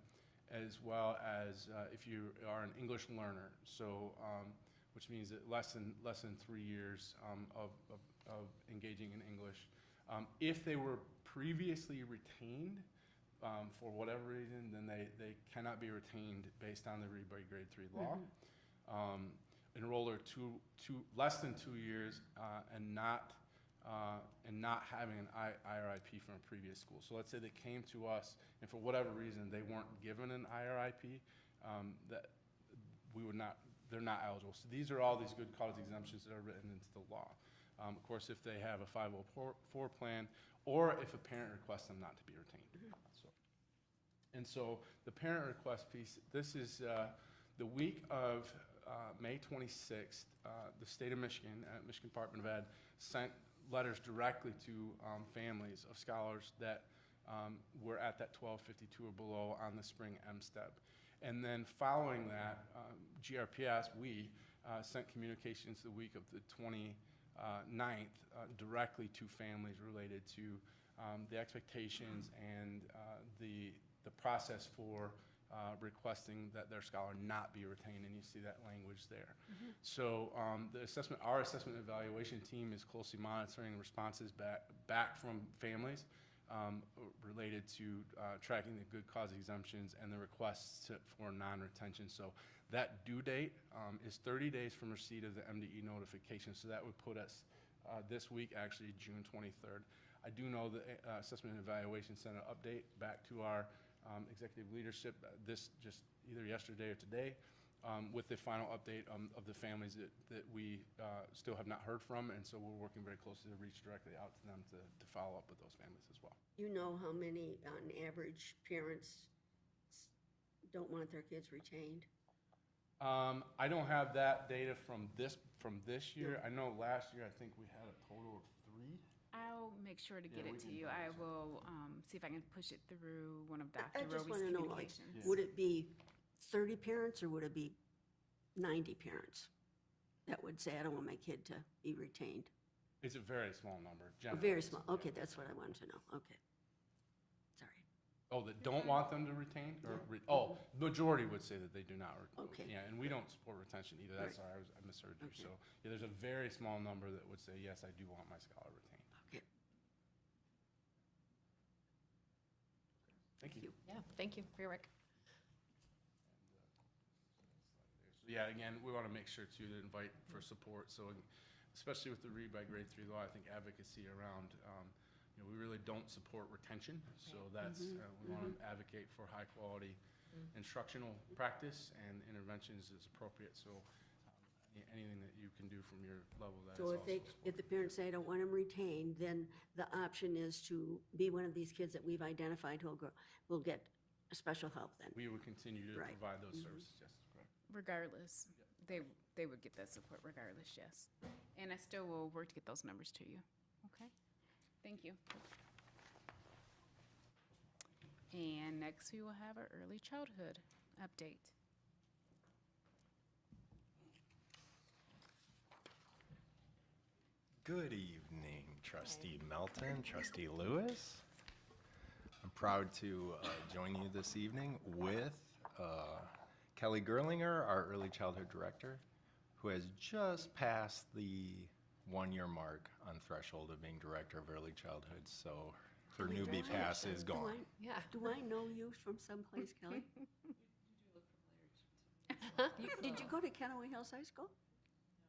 as well as if you are an English learner, so which means that less than 3 years of engaging in English. If they were previously retained for whatever reason, then they cannot be retained based on the read by grade 3 law. Enroll are less than 2 years and not having an IRIP from a previous school. So let's say they came to us and for whatever reason they weren't given an IRIP, that we would not, they're not eligible. So these are all these good cause exemptions that are written into the law. Of course, if they have a 504 plan or if a parent requests them not to be retained. So the parent request piece, this is the week of May 26th, the state of Michigan, Michigan Department of Ed, sent letters directly to families of scholars that were at that 1252 or below on the spring MSTEP. And then following that, GRPS, we sent communications the week of the 29th directly to families related to the expectations and the process for requesting that their scholar not be retained, and you see that language there. So our assessment and evaluation team is closely monitoring responses back from families related to tracking the good cause exemptions and the requests for non-retention. So that due date is 30 days from receipt of the MDE notification, so that would put us this week, actually June 23rd. I do know the Assessment and Evaluation Center update back to our executive leadership this just either yesterday or today with the final update of the families that we still have not heard from, and so we're working very closely to reach directly out to them to follow up with those families as well. You know how many, on average, parents don't want their kids retained? I don't have that data from this year. I know last year I think we had a total of 3. I'll make sure to get Yeah, it we to can you. do I that. will see if I can push it through one of Dr. I just Roby's want to know, like, communications. would it be 30 parents or would it be 90 parents that would say, I don't want my kid to be retained? It's a very small number. A Generally. very small, okay, that's what I wanted to know, okay. Sorry. Oh, that don't want them to retain? Majority would say that they do not. Okay. Yeah, and we don't support retention either. That's Right. sorry, I misheard you. Okay. So, yeah, there's a very small number that would say, yes, I do want my scholar retained. Okay. Thank you. Yeah, thank you for your work. So, yeah, again, we want to make sure too to invite for support. So, especially with the read by grade 3 law, I think advocacy around, we really don't support retention. So that's, we want to advocate for high quality instructional practice and interventions as appropriate. So anything that you can do from your level, that is So also if the parents say, I don't want them retained, then the option is to be one of these kids that we've identified who will get special help then? we would continue to Right. provide those services, yes, correct. Regardless, they would get that support regardless, yes. And I still will work to get those numbers to you. Okay? Thank you. And next we will have our early childhood update. Good evening, Trustee Melton, Trustee Lewis. I'm proud to join you this evening with Kelly Gerlinger, our Early Childhood Director, who has just passed the 1-year mark on threshold of being Director of Early Childhood, so her newbie pass is gone. Yeah. Do I know you from someplace, Kelly? Did you go to Kennewick Hills High School?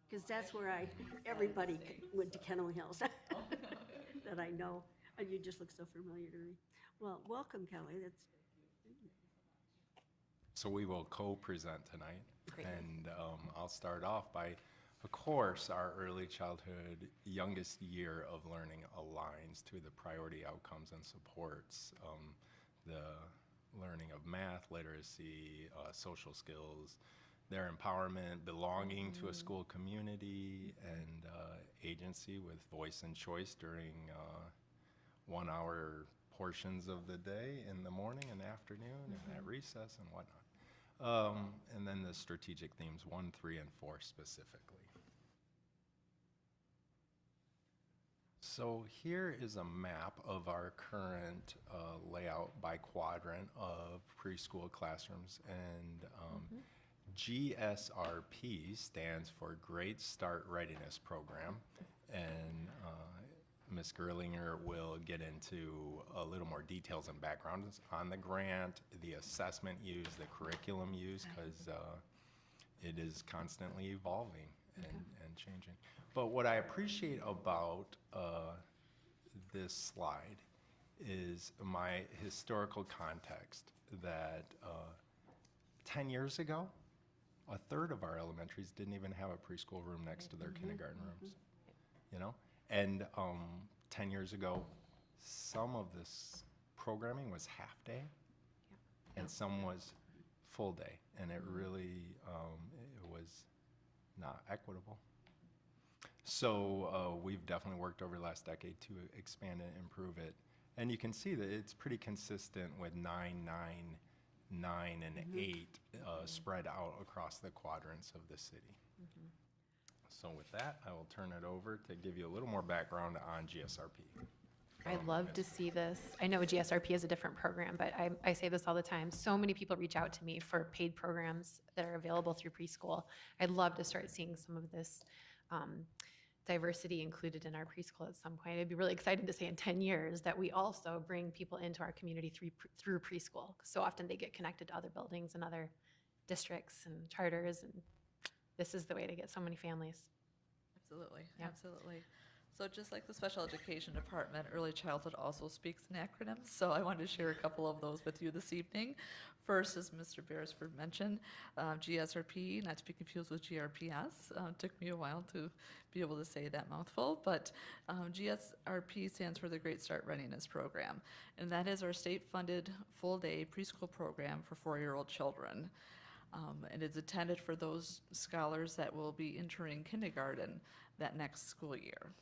Because that's where everybody went to Kennewick Hills that I know, and you just look so familiar to me. Well, welcome, Kelly. That's So we will co-present tonight. Great. And I'll start off by, of course, our early childhood youngest year of learning aligns to the priority outcomes and supports the learning of math, literacy, social skills, their empowerment, belonging to a school community, and agency with voice and choice during 1-hour portions of the day in the morning and afternoon and at recess and whatnot. And then the strategic themes 1, 3, and 4 specifically. So here is a map of our current layout by quadrant of preschool classrooms, and GSRP stands for Great Start Readiness Program, and Ms. Gerlinger will get into a little more details and backgrounds on the grant, the assessment used, the curriculum used, because it is constantly evolving and changing. But what I appreciate about this slide is my historical context that 10 years ago, a third of our elementaries didn't even have a preschool room next to their kindergarten rooms, you know? And 10 years ago, some of this programming was half day and some was full day. And it really, it was not equitable. So we've definitely worked over the last decade to expand it, improve it. And you can see that it's pretty consistent with 9, 9, 9, and 8 spread out across the quadrants of the city. So with that, I will turn it over to give you a little more background on GSRP. I love to see this. I know GSRP is a different program, but I say this all the time. So many people reach out to me for paid programs that are available through preschool. I'd love to start seeing some of this diversity included in our preschool at some point. It'd be really exciting to say in 10 years that we also bring people into our community through preschool. So often they get connected to other buildings and other districts and charters, and this is the way to get so many families. Absolutely, Yeah. absolutely. So just like the special education department, early childhood also speaks in acronyms. So I wanted to share a couple of those with you this evening. First, as Mr. Beresford mentioned, GSRP, not to be confused with GRPS. Took me a while to be able to say that mouthful, but GSRP stands for the Great Start Readiness Program, and that is our state-funded full-day preschool program for 4-year-old children. And it's intended for those scholars that will be entering kindergarten that next school year.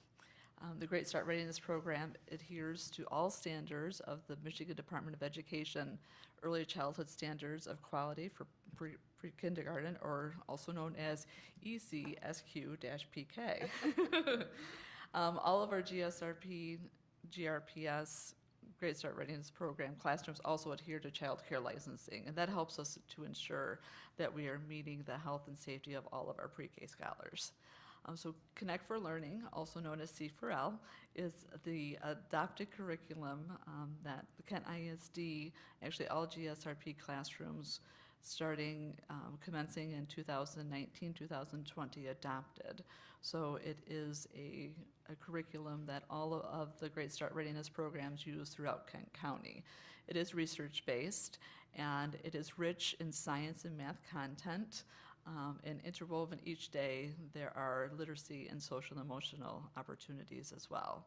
The Great Start Readiness Program adheres to all standards of the Michigan Department of Education Early Childhood Standards of Quality for Pre-Kindergarten, or also known as ECSQ-PK. All of our GSRP, GRPS, Great Start Readiness Program classrooms also adhere to child care licensing, and that helps us to ensure that we are meeting the health and safety of all of our pre-K scholars. So Connect for Learning, also known as C4L, is the adopted curriculum that the Kent ISD, actually all GSRP classrooms commencing in 2019, 2020 adopted. So it is a curriculum that all of the Great Start Readiness programs use throughout Kent County. It is research-based, and it is rich in science and math content. And interwoven each day, there are literacy and social and emotional opportunities as well.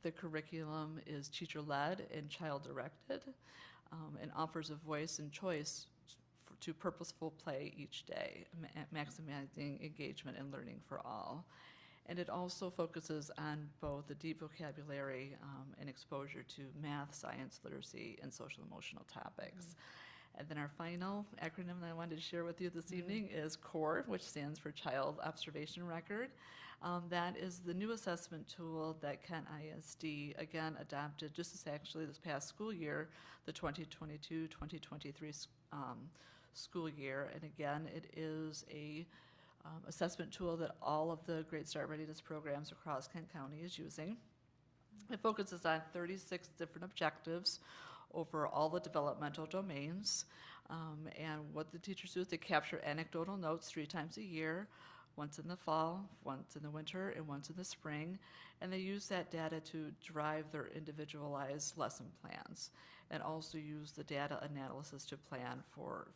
The curriculum is teacher-led and child-directed, and offers a voice and choice to purposeful play each day, maximizing engagement and learning for all. And it also focuses on both the deep vocabulary and exposure to math, science, literacy, and social emotional topics. And then our final acronym that I wanted to share with you this evening is CORE, which stands for Child Observation Record. That is the new assessment tool that Kent ISD, again, adopted just this past school year, the 2022-2023 school year. And again, it is a assessment tool that all of the Great Start Readiness programs across Kent County is using. It focuses on 36 different objectives over all the developmental domains. And what the teachers do is they capture anecdotal notes 3 times a year, once in the fall, once in the winter, and once in the spring. And they use that data to drive their individualized lesson plans, and also use the data analysis to plan for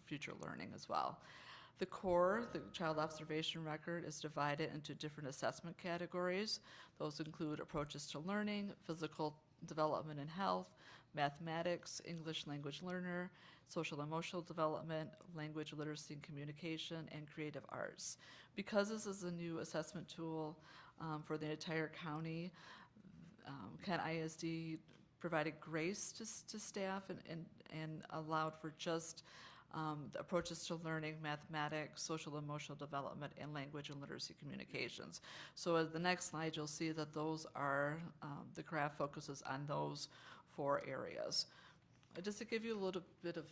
future learning as well. The CORE, the Child Observation Record, is divided into different assessment categories. Those include approaches to learning, physical development and health, mathematics, English language learner, social emotional development, language literacy and communication, and creative arts. Because this is a new assessment tool for the entire county, Kent ISD provided grace to staff and allowed for just the approaches to learning, mathematics, social emotional development, and language and literacy communications. So at the next slide, you'll see that those are, the graph focuses on those 4 areas. Just to give you a little bit of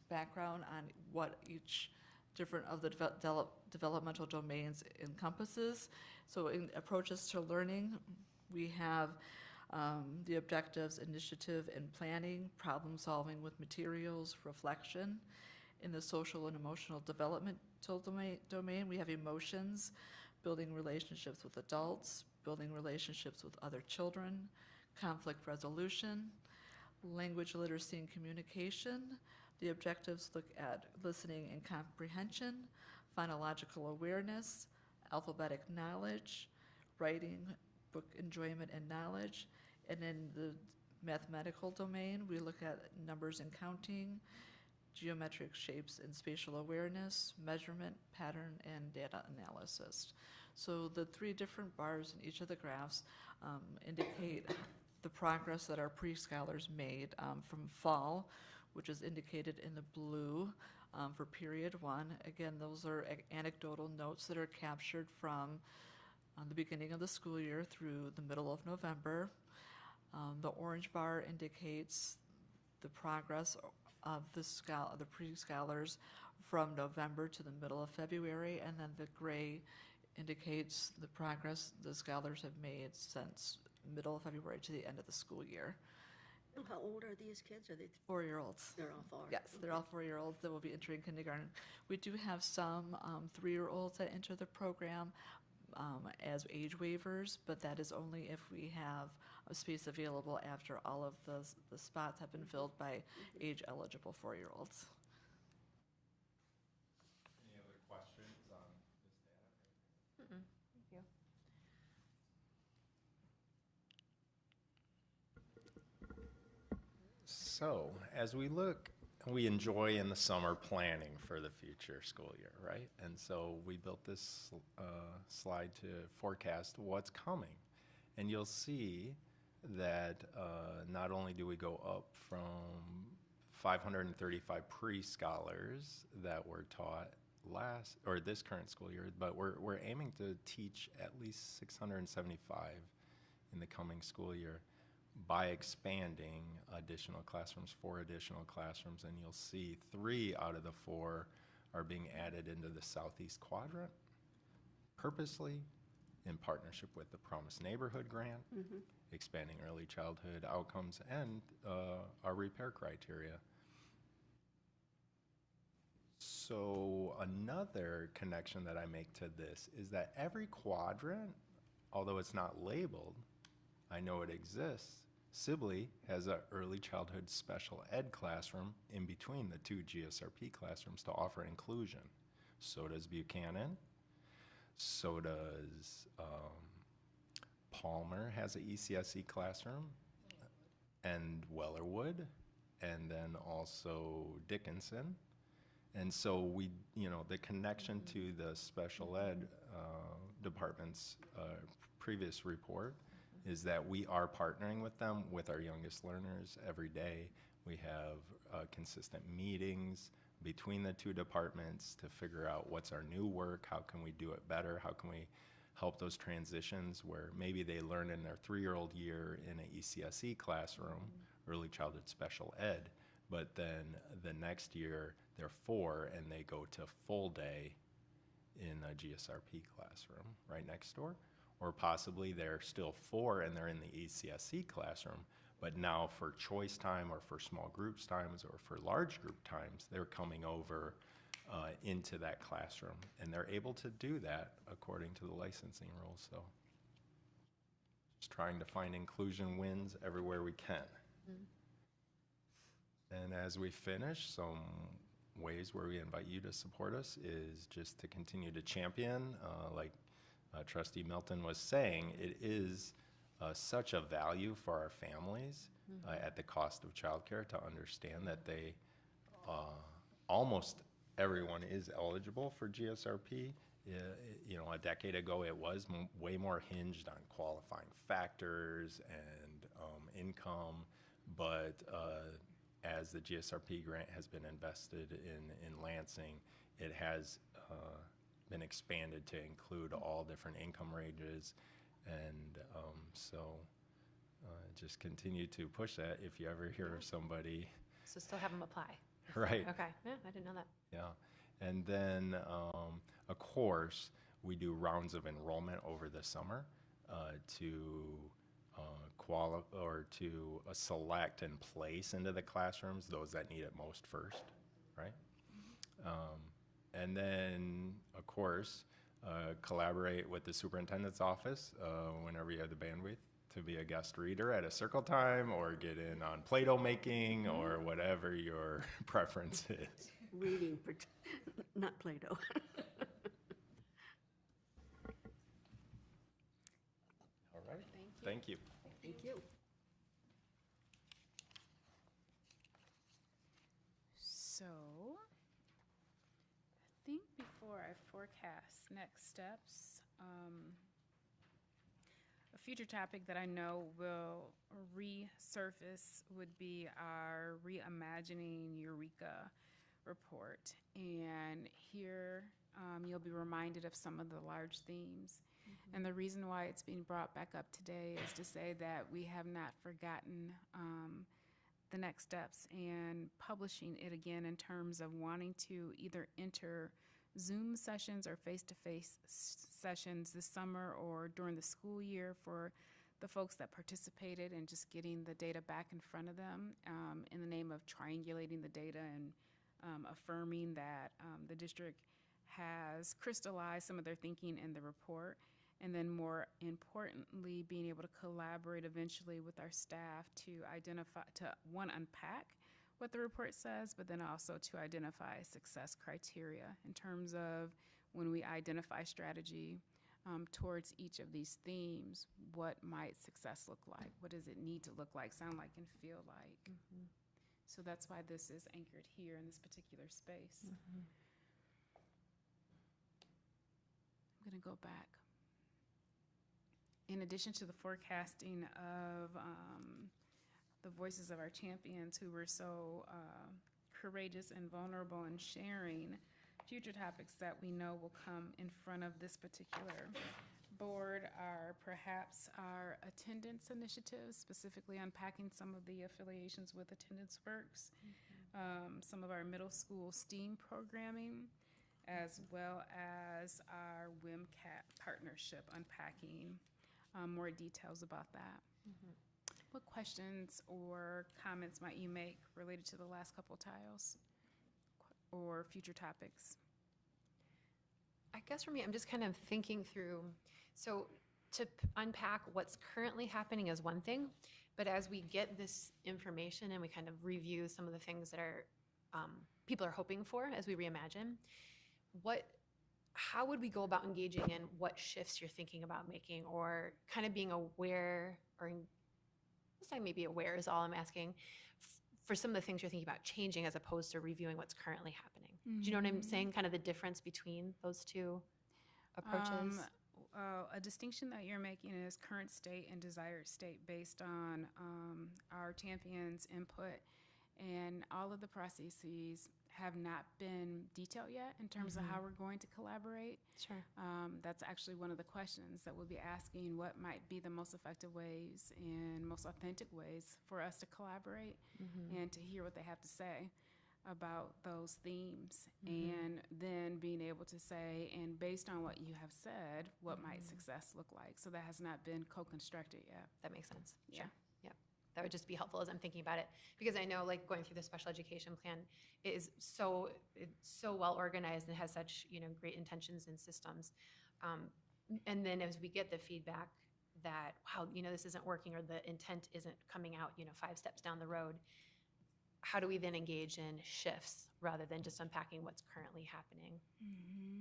background on what each different of the developmental domains encompasses. So in approaches to learning, we have the objectives, initiative and planning, problem solving with materials, reflection. In the social and emotional developmental domain, we have emotions, building relationships with adults, building relationships with other children, conflict resolution, language literacy and communication. The objectives look at listening and comprehension, phonological awareness, alphabetic knowledge, writing, book enjoyment and knowledge. And in the mathematical domain, we look at numbers and counting, geometric shapes and spatial awareness, measurement, pattern, and data analysis. So the 3 different bars in each of the graphs indicate the progress that our pre-scholars made from fall, which is indicated in the blue for period 1. Again, those are anecdotal notes that are captured from the beginning of the school year through the middle of November. The orange bar indicates the progress of the pre-scholars from November to the middle of February, and then the gray indicates the progress the scholars have made since middle of February to the end of the school year. How old are these kids? Are they? 4-year-olds. They're all 4? Yes, they're all 4-year-olds that will be entering kindergarten. We do have some 3-year-olds that enter the program as age waivers, but that is only if we have a space available after all of the spots have been filled by age-eligible 4-year-olds. Any other questions on this data? Thank you. So, as we look, we enjoy in the summer planning for the future school year, right? And so we built this slide to forecast what's coming. And you'll see that not only do we go up from 535 pre-scholars that were taught this current school year, but we're aiming to teach at least 675 in the coming school year by expanding additional classrooms, 4 additional classrooms, and you'll see 3 out of the 4 are being added into the southeast quadrant purposely in partnership with the Promise Neighborhood Grant, expanding early childhood outcomes, and our repair criteria. So another connection that I make to this is that every quadrant, although it's not labeled, I know it exists. Sibley has an early childhood special ed classroom in between the 2 GSRP classrooms to offer inclusion. So does Buchanan. So does Palmer has an ECSE classroom, and Wellerwood, and then also Dickinson. And so we, the connection to the special ed department's previous report is that we are partnering with them, with our youngest learners every day. We have consistent meetings between the 2 departments to figure out what's our new work, how can we do it better, how can we help those transitions where maybe they learn in their 3-year-old year in an ECSE classroom, early childhood special ed, but then the next year they're 4 and they go to full day in a GSRP classroom right next door. Or possibly they're still 4 and they're in the ECSE classroom, but now for choice time or for small groups times or for large group times, they're coming over into that classroom. And they're able to do that according to the licensing rules. So just trying to find inclusion wins everywhere we can. And as we finish, some ways where we invite you to support us is just to continue to champion, like Trustee Milton was saying, it is such a value for our families at the cost of childcare to understand that they, almost everyone is eligible for GSRP. A decade ago it was way more hinged on qualifying factors and income, but as the GSRP grant has been invested in Lansing, it has been expanded to include all different income ranges, and so just continue to push that if you ever hear of somebody. So still have them apply. Right. Okay. Yeah, I didn't know that. Yeah, And then, of course, we do rounds of enrollment over the summer to select and place into the classrooms those that need it most first, right? And then, of course, collaborate with the superintendent's office whenever you have the bandwidth to be a guest reader at a circle time or get in on Play-Doh making or whatever your preference is. Reading, not Play-Doh. All right. Thank you. Thank you. So, I think before I forecast next steps, a future topic that I know will resurface would be our Reimagining Eureka report. And here you'll be reminded of some of the large themes. And the reason why it's being brought back up today is to say that we have not forgotten the next steps and publishing it again in terms of wanting to either enter Zoom sessions or face-to-face sessions this summer or during the school year for the folks that participated and just getting the data back in front of them in the name of triangulating the data and affirming that the district has crystallized some of their thinking in the report. And then more importantly, being able to collaborate eventually with our staff to identify, to one, unpack what the report says, but then also to identify success criteria in terms of when we identify strategy towards each of these themes, what might success look like? What does it need to look like, sound like, and feel like? So that's why this is anchored here in this particular space. I'm going to go back. In addition to the forecasting of the voices of our champions who were so courageous and vulnerable in sharing future topics that we know will come in front of this particular board are perhaps our attendance initiatives, specifically unpacking some of the affiliations with Attendance Works, some of our middle school STEAM programming, as well as our WMCAT partnership, unpacking more details about that. What questions or comments might you make related to the last couple tiles or future topics? I guess for me, I'm just kind of thinking through, so to unpack what's currently happening is one thing, but as we get this information and we kind of review some of the things that are people are hoping for as we reimagine, how would we go about engaging in what shifts you're thinking about making, or kind of being aware, or this time maybe aware is all I'm asking, for some of the things you're thinking about changing as opposed to reviewing what's currently happening. Do you know what I'm saying? Kind of the difference between those two approaches? A distinction that you're making is current state and desired state based on our champions' input, and all of the processes have not been detailed yet in terms of how we're going to collaborate. Sure. That's actually one of the questions that we'll be asking: what might be the most effective ways and most authentic ways for us to collaborate and to hear what they have to say about those themes, and then being able to say, and based on what you have said, what might success look like. So that has not been co-constructed yet. That makes sense. Yeah. Sure. Yep. That would just be helpful as I'm thinking about it, because I know, like, going through the special education plan is it's so well organized and has such, great intentions and systems. And then as we get the feedback that, wow, this isn't working, or the intent isn't coming out, 5 steps down the road, how do we then engage in shifts rather than just unpacking what's currently happening?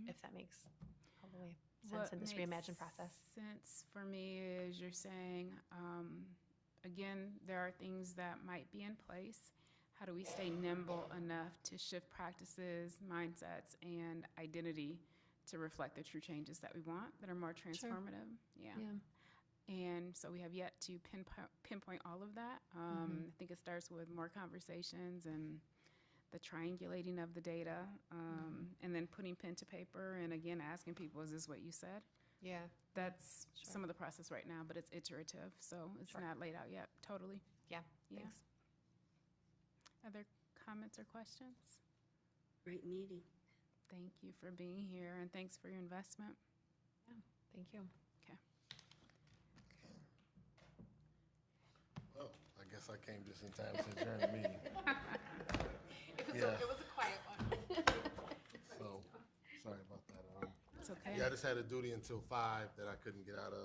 If that makes all the way sense in this reimagine process. Sense for me is you're saying, again, there are things that might be in place. How do we stay nimble enough to shift practices, mindsets, and identity to reflect the true changes that we want that are more transformative? Yeah. And so we have yet to pinpoint all of that. I think it starts with more conversations and the triangulating of the data, and then putting pen to paper, and again, asking people, is this what you said? Yeah. That's some of the process right now, but it's iterative, so it's not laid out yet, totally. Yeah, Yeah. thanks. Other comments or questions? Great meeting. Thank you for being here, and thanks for your investment. Thank you. Okay. Well, I guess I came just in time to adjourn the meeting. It was a quiet one. So, sorry about that. It's okay. Yeah, I just had a duty until 5 that I couldn't get out of.